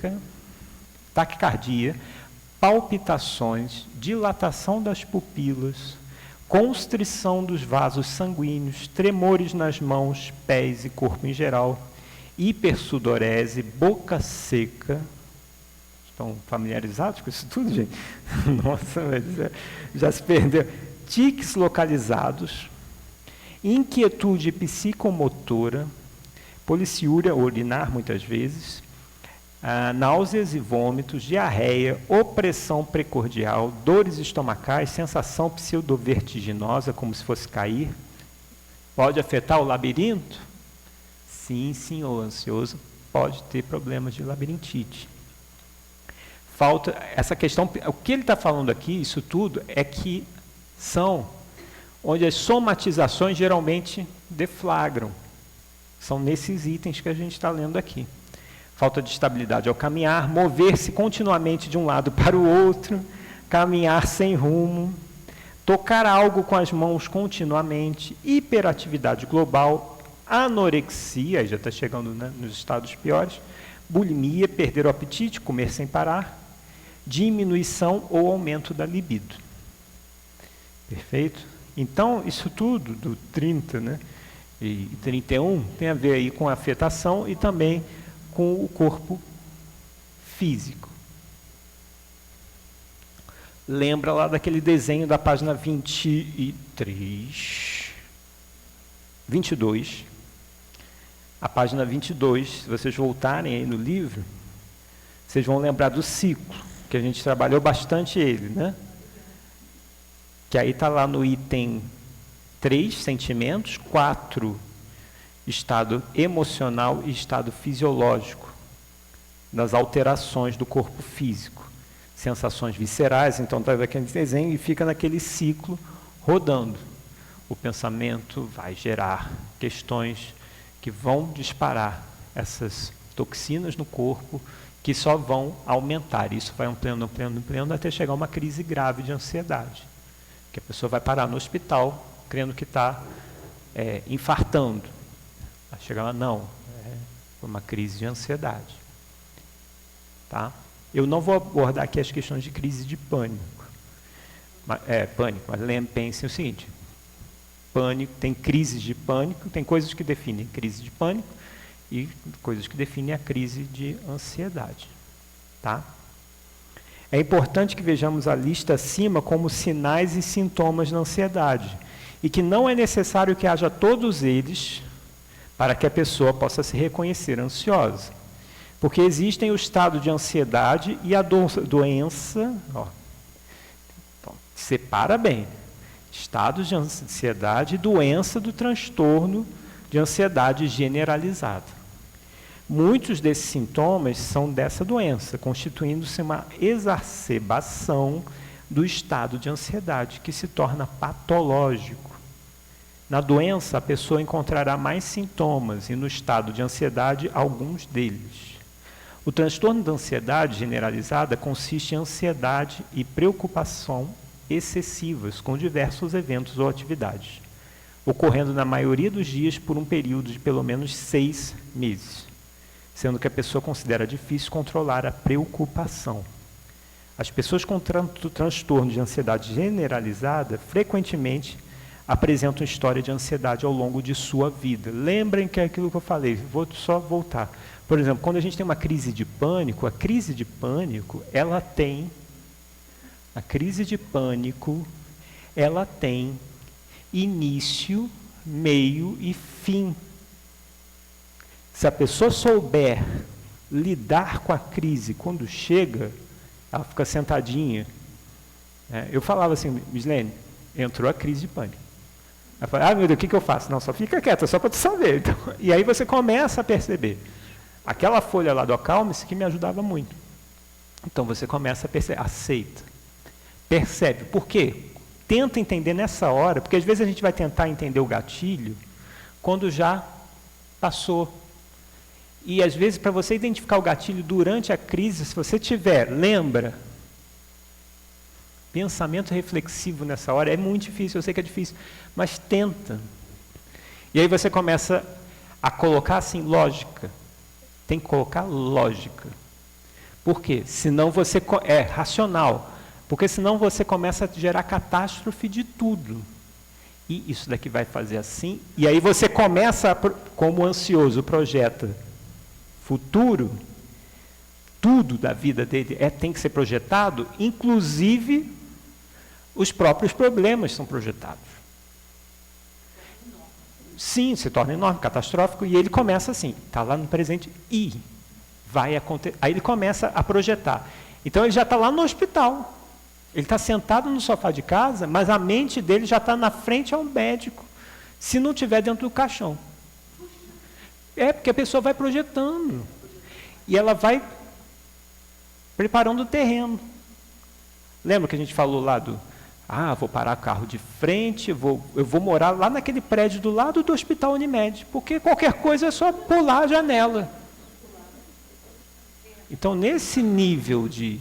palpitações, dilatação das pupilas, constrição dos vasos sanguíneos, tremores nas mãos, pés e corpo em geral, hipersudorese, boca seca. Estão familiarizados com isso tudo, gente? Nossa, já se perdeu. Tiques localizados, inquietude psicomotora, policiúria urinar muitas vezes, náuseas e vômitos, diarreia, opressão precordial, dores estomacais, sensação pseudovertiginosa, como se fosse cair. Pode afetar o labirinto? Sim, senhor, ansioso pode ter problemas de labirintite. Falta essa questão, o que ele está falando aqui, isso tudo, é que são onde as somatizações geralmente deflagram. São nesses itens que a gente está lendo aqui. Falta de estabilidade ao caminhar, mover-se continuamente de um lado para o outro, caminhar sem rumo, tocar algo com as mãos continuamente, hiperatividade global, anorexia, já está chegando, né, nos estados piores, bulimia, perder o apetite, comer sem parar, diminuição ou aumento da libido. Perfeito? Então, isso tudo do 30, né, e 31 tem a ver aí com a afetação e também com o corpo físico. Lembra lá daquele desenho da página 22. A página 22, se vocês voltarem aí no livro, vocês vão lembrar do ciclo, que a gente trabalhou bastante ele, né? Que aí está lá no item 3, sentimentos, 4, estado emocional e estado fisiológico, das alterações do corpo físico. Sensações viscerais, então está naquele desenho e fica naquele ciclo rodando. O pensamento vai gerar questões que vão disparar essas toxinas no corpo, que só vão aumentar. Isso vai ampliando até chegar a uma crise grave de ansiedade. Que a pessoa vai parar no hospital, crendo que está infartando. Vai chegar lá, não, foi uma crise de ansiedade. Tá? Eu não vou abordar aqui as questões de crise de pânico. Mas pensem o seguinte, pânico, tem crises de pânico, tem coisas que definem crise de pânico e coisas que definem a crise de ansiedade. Tá? É importante que vejamos a lista acima como sinais e sintomas da ansiedade, e que não é necessário que haja todos eles para que a pessoa possa se reconhecer ansiosa. Porque existem o estado de ansiedade e a doença, então, separa bem, estado de ansiedade e doença do transtorno de ansiedade generalizada. Muitos desses sintomas são dessa doença, constituindo-se uma exacerbação do estado de ansiedade, que se torna patológico. Na doença, a pessoa encontrará mais sintomas e no estado de ansiedade, alguns deles. O transtorno da ansiedade generalizada consiste em ansiedade e preocupação excessivas com diversos eventos ou atividades, ocorrendo na maioria dos dias por um período de pelo menos 6 meses, sendo que a pessoa considera difícil controlar a preocupação. As pessoas com transtorno de ansiedade generalizada frequentemente apresentam história de ansiedade ao longo de sua vida. Lembrem que é aquilo que eu falei, vou só voltar. Por exemplo, quando a gente tem uma crise de pânico, a crise de pânico, ela tem A crise de pânico, ela tem início, meio e fim. Se a pessoa souber lidar com a crise quando chega, ela fica sentadinha. Eu falava assim, Mislene, entrou a crise de pânico. Ela fala, meu Deus, o que eu faço? Não, só fica quieta, só para tu saber. Então, e aí você começa a perceber. Aquela folha lá do Acalme-se que me ajudava muito. Então você começa a perceber, aceita. Percebe. Por quê? Tenta entender nessa hora, porque às vezes a gente vai tentar entender o gatilho quando já passou. E às vezes, para você identificar o gatilho durante a crise, se você tiver, lembra, pensamento reflexivo nessa hora é muito difícil, eu sei que é difícil, mas tenta. E aí você começa a colocar assim, lógica. Tem que colocar lógica. Por quê? Senão você é racional. Porque senão você começa a gerar catástrofe de tudo. E isso daqui vai fazer assim. E aí você começa, como ansioso, projeta futuro. Tudo da vida dele tem que ser projetado, inclusive os próprios problemas são projetados. Sim, se torna enorme, catastrófico, e ele começa assim, está lá no presente e vai acontecer. Aí ele começa a projetar. Então ele já está lá no hospital. Ele está sentado no sofá de casa, mas a mente dele já está na frente ao médico, se não estiver dentro do caixão. Porque a pessoa vai projetando. E ela vai preparando o terreno. Lembra que a gente falou lá do... vou parar o carro de frente, eu vou morar lá naquele prédio do lado do Hospital Unimed, porque qualquer coisa é só pular a janela. Então, nesse nível de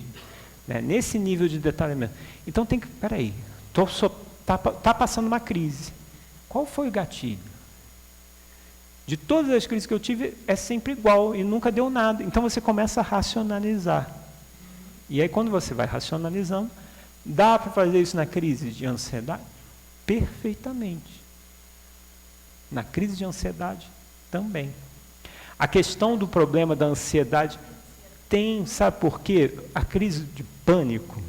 detalhamento, então tem que, peraí, tá passando uma crise. Qual foi o gatilho? De todas as crises que eu tive, é sempre igual e nunca deu nada. Então você começa a racionalizar. E aí, quando você vai racionalizando, dá para fazer isso na crise de ansiedade? Perfeitamente. Na crise de ansiedade, também. A questão do problema da ansiedade sabe por quê? A crise de pânico,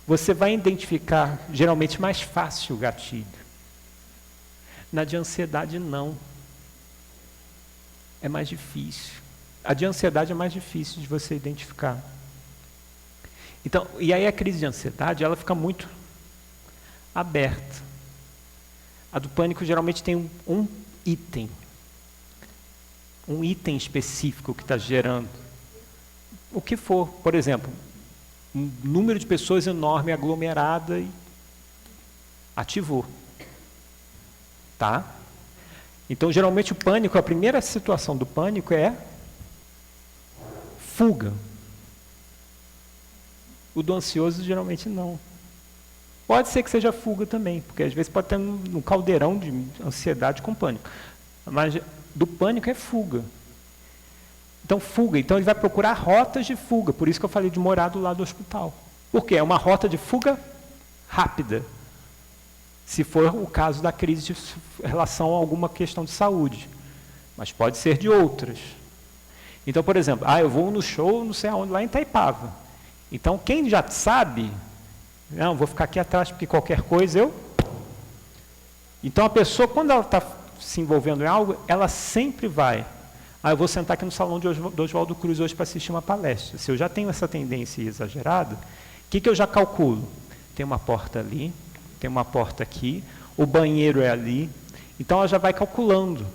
você vai identificar, geralmente, mais fácil o gatilho. Na de ansiedade, não. É mais difícil. A de ansiedade é mais difícil de você identificar. Então, e aí a crise de ansiedade, ela fica muito aberta. A do pânico geralmente tem um item específico que está gerando. O que for, por exemplo, um número de pessoas enorme, aglomerada e ativou. Tá? Então, geralmente o pânico, a primeira situação do pânico é fuga. O do ansioso, geralmente, não. Pode ser que seja fuga também, porque às vezes pode ter um caldeirão de ansiedade com pânico. Mas do pânico é fuga. Então, fuga. Então, ele vai procurar rotas de fuga. Por isso que eu falei de morar do lado do hospital. Por quê? É uma rota de fuga rápida. Se for o caso da crise de relação a alguma questão de saúde. Mas pode ser de outras. Então, por exemplo, eu vou no show, não sei aonde, lá em Itaipava. Então, quem já sabe, não, vou ficar aqui atrás, porque qualquer coisa Então, a pessoa, quando ela está se envolvendo em algo, ela sempre vai. Eu vou sentar aqui no salão do Oswaldo Cruz hoje para assistir uma palestra. Se eu já tenho essa tendência exagerada, o que eu já calculo? Tem uma porta ali, tem uma porta aqui, o banheiro é ali. Então, ela já vai calculando.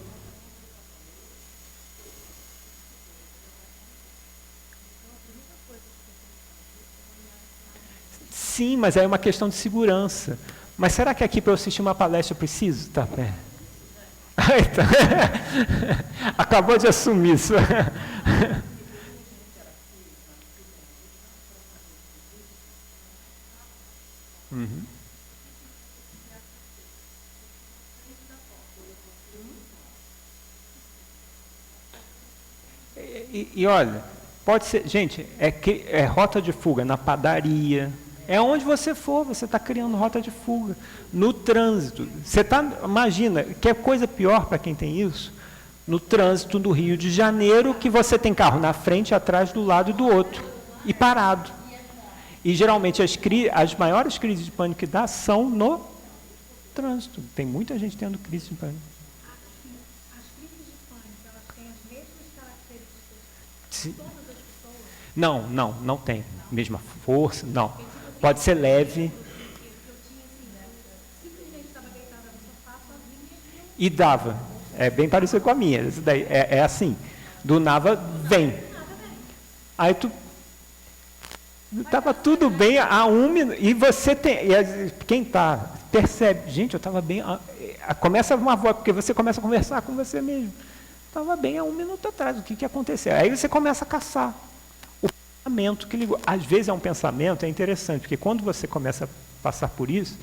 Sim, mas é uma questão de segurança. Mas será que aqui para eu assistir uma palestra eu preciso estar pé? Acabou de assumir isso. Uhum. E olha, pode ser, gente, é rota de fuga na padaria. É onde você for, você está criando rota de fuga. No trânsito. Imagina, que é coisa pior para quem tem isso? No trânsito do Rio de Janeiro, que você tem carro na frente, atrás, do lado e do outro. E parado. E geralmente as maiores crises de pânico que dá são no trânsito. Tem muita gente tendo crise de pânico. As crises de pânico, elas têm as mesmas características Sim. de todas as pessoas? Não tem. Mesma força, não. Pode ser leve. Eu tinha assim, né? Simplesmente estava deitada no sofá sozinha E dava. É bem parecido com a minha. Isso daí é assim. Do nada vem. Aí tu estava tudo bem há 1 minuto. E você tem. Quem está, percebe, gente, eu estava bem. Começa uma voz, porque você começa a conversar com você mesmo. Estava bem há 1 minuto atrás, o que aconteceu? Aí você começa a caçar. O pensamento que ligou. Às vezes é um pensamento, é interessante, porque quando você começa a passar por isso,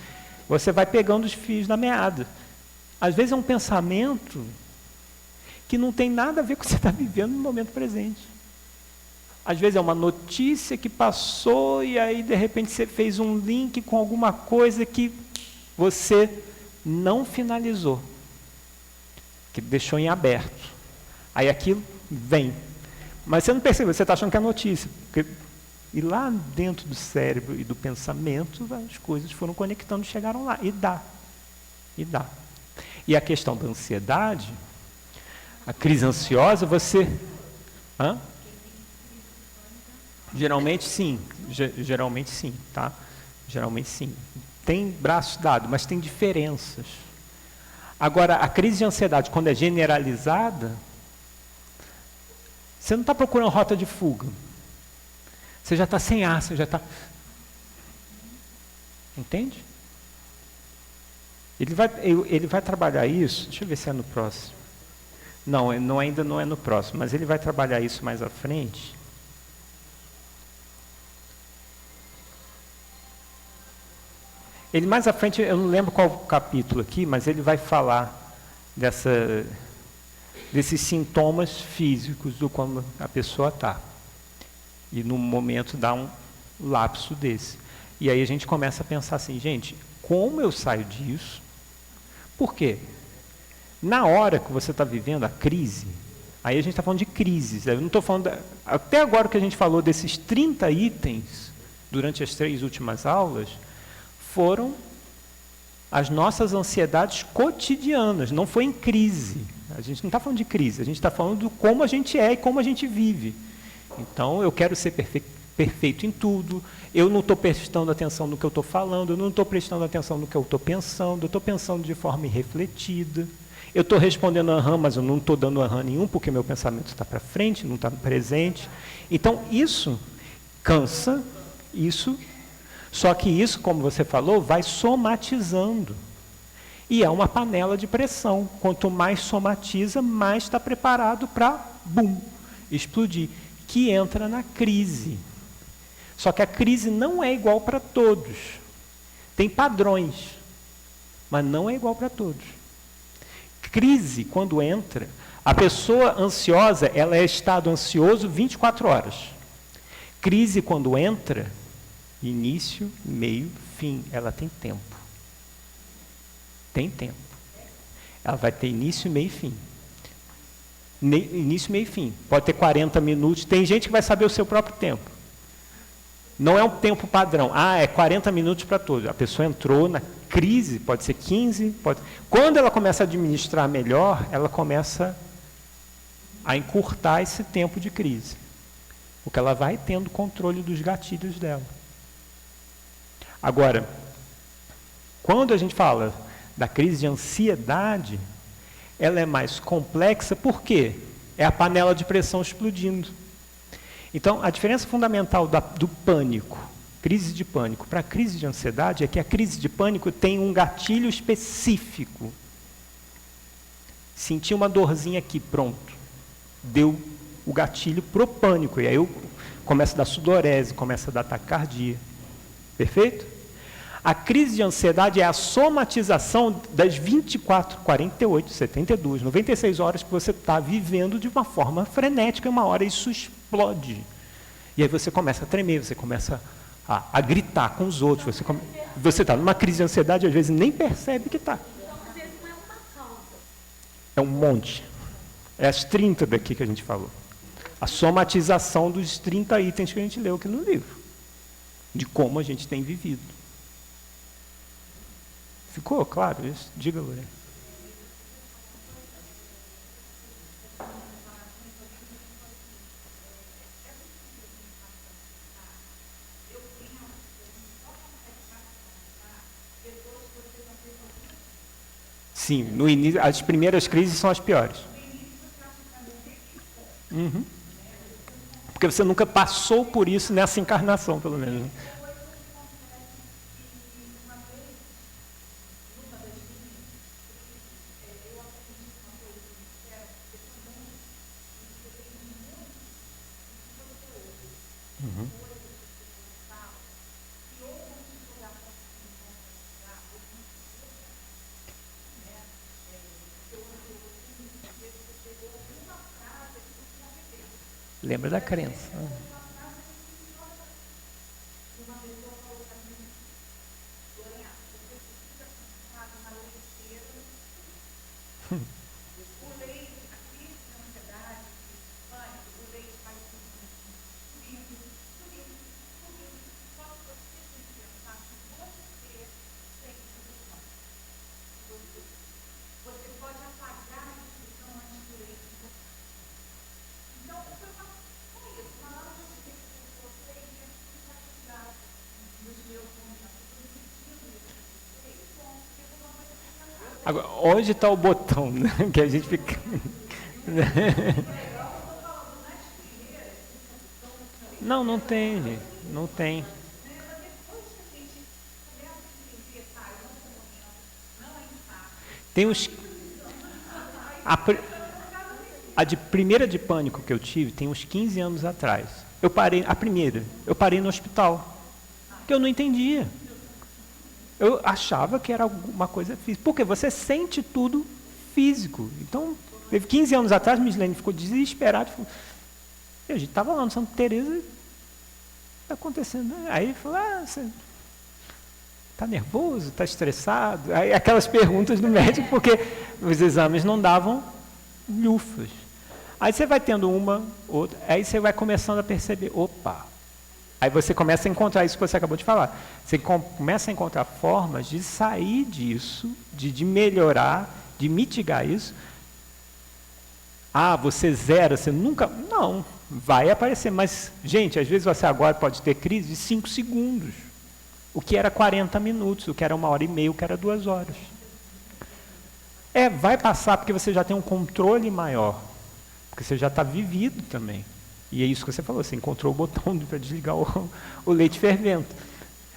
você vai pegando os fios da meada. Às vezes é um pensamento que não tem nada a ver com o que você está vivendo no momento presente. Às vezes é uma notícia que passou e aí, de repente, você fez um link com alguma coisa que você não finalizou, que deixou em aberto. Aí aquilo vem. Mas você não percebe, você está achando que é notícia. E lá dentro do cérebro e do pensamento, as coisas foram conectando e chegaram lá. E dá. E a questão da ansiedade, a crise ansiosa, você... Hã? Geralmente sim, tá? Geralmente sim. Tem braços dados, mas tem diferenças. Agora, a crise de ansiedade, quando é generalizada, você não está procurando rota de fuga. Você já está sem ar, você já está... Entende? Ele vai trabalhar isso, deixa eu ver se é no próximo. Não, ainda não é no próximo, mas ele vai trabalhar isso mais à frente. Ele mais à frente, eu não lembro qual capítulo aqui, mas ele vai falar desses sintomas físicos do como a pessoa está. E no momento dá um lapso desse. E aí a gente começa a pensar assim, gente, como eu saio disso? Por quê? Na hora que você está vivendo a crise, aí a gente está falando de crises, eu não estou falando... Até agora que a gente falou desses 30 itens, durante as 3 últimas aulas, foram as nossas ansiedades cotidianas, não foi em crise. A gente não está falando de crise, a gente está falando de como a gente é e como a gente vive. Então, eu quero ser perfeito em tudo, eu não estou prestando atenção no que eu estou falando, eu não estou prestando atenção no que eu estou pensando, eu estou pensando de forma irrefletida, eu estou respondendo aham, mas eu não estou dando aham nenhum, porque meu pensamento está para frente, não está presente. Então, isso cansa, só que isso, como você falou, vai somatizando. E é uma panela de pressão. Quanto mais somatiza, mais está preparado para, bum, explodir. Que entra na crise. Só que a crise não é igual para todos. Tem padrões, mas não é igual para todos. Crise, quando entra, a pessoa ansiosa, ela é estado ansioso 24 horas. Crise, quando entra... Início, meio, fim. Ela tem tempo. Tem tempo. Ela vai ter início, meio e fim. Início, meio e fim. Pode ter 40 minutos. Tem gente que vai saber o seu próprio tempo. Não é um tempo padrão. É 40 minutos para todos. A pessoa entrou na crise, pode ser 15. Quando ela começa a administrar melhor, ela começa a encurtar esse tempo de crise. Porque ela vai tendo controle dos gatilhos dela. Agora, quando a gente fala da crise de ansiedade, ela é mais complexa, por quê? É a panela de pressão explodindo. Então, a diferença fundamental do pânico, crise de pânico, para a crise de ansiedade, é que a crise de pânico tem um gatilho específico. Senti uma dorzinha aqui, pronto. Deu o gatilho pro pânico, e aí começa a dar sudorese, começa a dar taquicardia. Perfeito? A crise de ansiedade é a somatização das 24, 48, 72, 96 horas que você está vivendo de uma forma frenética, e uma hora isso explode. E aí você começa a tremer, você começa a gritar com os outros. Você está numa crise de ansiedade, às vezes nem percebe que está. Às vezes não é uma causa. É um monte. É as 30 daqui que a gente falou. A somatização dos 30 itens que a gente leu aqui no livro. de como a gente tem vivido. Ficou claro isso? Diga, Lorena. Sim, no início, as primeiras crises são as piores. Uhum. Porque você nunca passou por isso nessa encarnação, pelo menos. Uhum. Lembra da crença. Agora, onde está o botão, né? Que a gente fica... Não, não tem, gente. Não tem. Tem os... A de primeira de pânico que eu tive tem uns 15 anos atrás. Eu parei, a primeira, eu parei no hospital. Que eu não entendia. Eu achava que era alguma coisa física. Porque você sente tudo físico. Então, teve 15 anos atrás, Mislene ficou desesperado. Falou, a gente estava lá no Santa Teresa, está acontecendo. Aí falou, você está nervoso, está estressado? Aí, aquelas perguntas do médico, porque os exames não davam lufas. Aí você vai tendo uma, outra, aí você vai começando a perceber, opa, aí você começa a encontrar isso que você acabou de falar. Você começa a encontrar formas de sair disso, de melhorar, de mitigar isso. Você zera, você nunca... Não, vai aparecer. Mas, gente, às vezes você agora pode ter crise de 5 segundos. O que era 40 minutos, o que era 1h30, o que era 2 horas. Vai passar porque você já tem um controle maior. Porque você já está vivido também. E é isso que você falou, você encontrou o botão para desligar o leite fervento.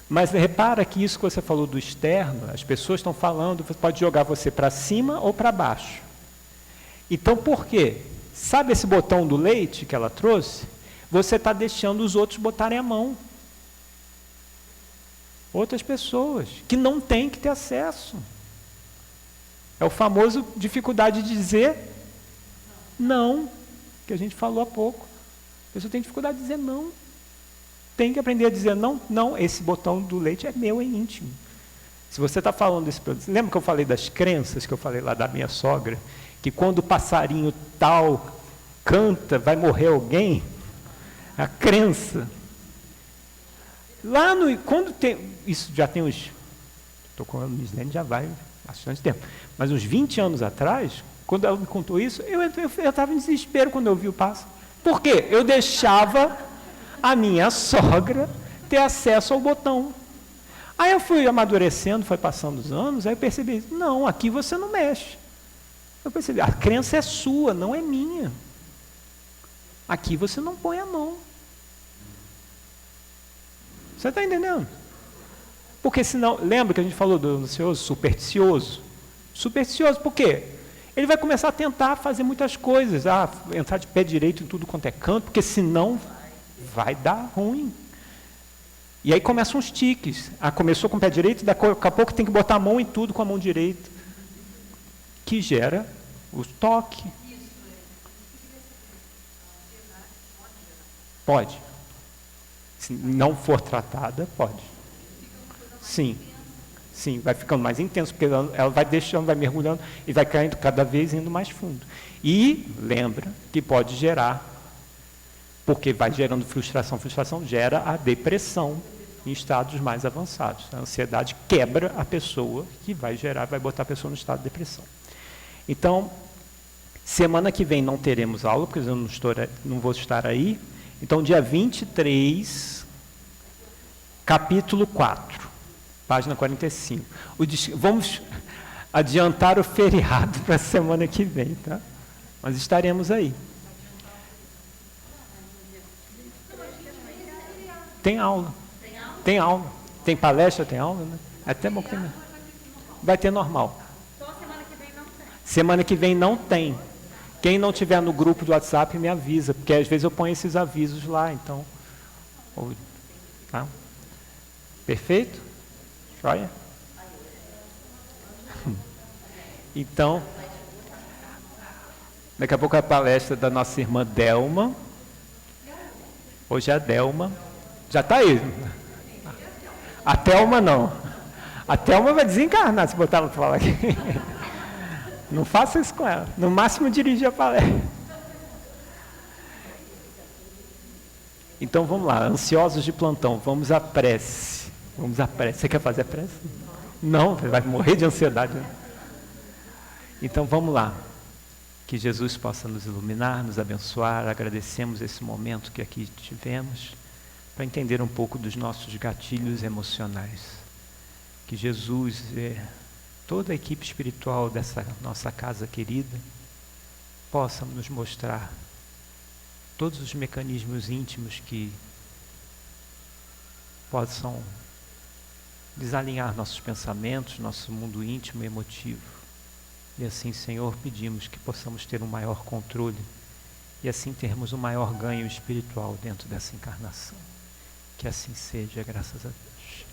Mas repara que isso que você falou do externo, as pessoas estão falando, pode jogar você para cima ou para baixo. Então, por quê? Sabe esse botão do leite que ela trouxe? Você está deixando os outros botarem a mão. Outras pessoas, que não têm que ter acesso. É o famoso dificuldade de dizer não, que a gente falou há pouco. A pessoa tem dificuldade de dizer não. Tem que aprender a dizer não. Não, esse botão do leite é meu, é íntimo. Se você está falando desse... Lembra que eu falei das crenças, que eu falei lá da minha sogra? Que quando o passarinho tal canta, vai morrer alguém? A crença. Lá no... Quando tem... Isso já tem uns... Estou com a Mislene, já vai bastante tempo. Mas uns 20 anos atrás, quando ela me contou isso, eu estava em desespero quando eu vi o pássaro. Por quê? Eu deixava a minha sogra ter acesso ao botão. Aí eu fui amadurecendo, foi passando os anos, aí eu percebi, não, aqui você não mexe. Eu percebi, a crença é sua, não é minha. Aqui você não põe a mão. Você está entendendo? Porque senão, lembra que a gente falou do ansioso, supersticioso? Supersticioso, por quê? Ele vai começar a tentar fazer muitas coisas, entrar de pé direito em tudo quanto é canto, porque senão vai dar ruim. E aí começam os tiques. Começou com o pé direito, daqui a pouco tem que botar a mão em tudo com a mão direita, que gera o toque. Pode. Se não for tratada, pode. Sim. Sim, vai ficando mais intenso, porque ela vai deixando, vai mergulhando e vai caindo cada vez indo mais fundo. E lembra que pode gerar, porque vai gerando frustração, frustração gera a depressão. em estados mais avançados. A ansiedade quebra a pessoa, que vai botar a pessoa no estado de depressão. Então, semana que vem não teremos aula, porque eu não vou estar aí. Então, dia 23, capítulo 4, página 45. Vamos adiantar o feriado para a semana que vem, tá? Mas estaremos aí. Tem aula. Tem aula. Tem palestra, tem aula, né? É até bom que tem. Vai ter normal. Só semana que vem não tem. Semana que vem não tem. Quem não tiver no grupo do WhatsApp me avisa, porque às vezes eu ponho esses avisos lá, então. Tá? Perfeito? Joia? Então, daqui a pouco a palestra da nossa irmã Delma. Hoje é a Delma. Já está aí. A Thelma não. A Thelma vai desencarnar se botar ela para falar aqui. Não faça isso com ela. No máximo dirigir a palestra. Então vamos lá, ansiosos de plantão, vamos à prece. Vamos à prece. Você quer fazer a prece? Não, você vai morrer de ansiedade. Né? Então vamos lá. Que Jesus possa nos iluminar, nos abençoar. Agradecemos esse momento que aqui tivemos para entender um pouco dos nossos gatilhos emocionais. Que Jesus, toda a equipe espiritual dessa nossa casa querida, possa nos mostrar todos os mecanismos íntimos que possam desalinhar nossos pensamentos, nosso mundo íntimo e emotivo. E assim, Senhor, pedimos que possamos ter um maior controle e assim termos um maior ganho espiritual dentro dessa encarnação. Que assim seja, graças a Deus.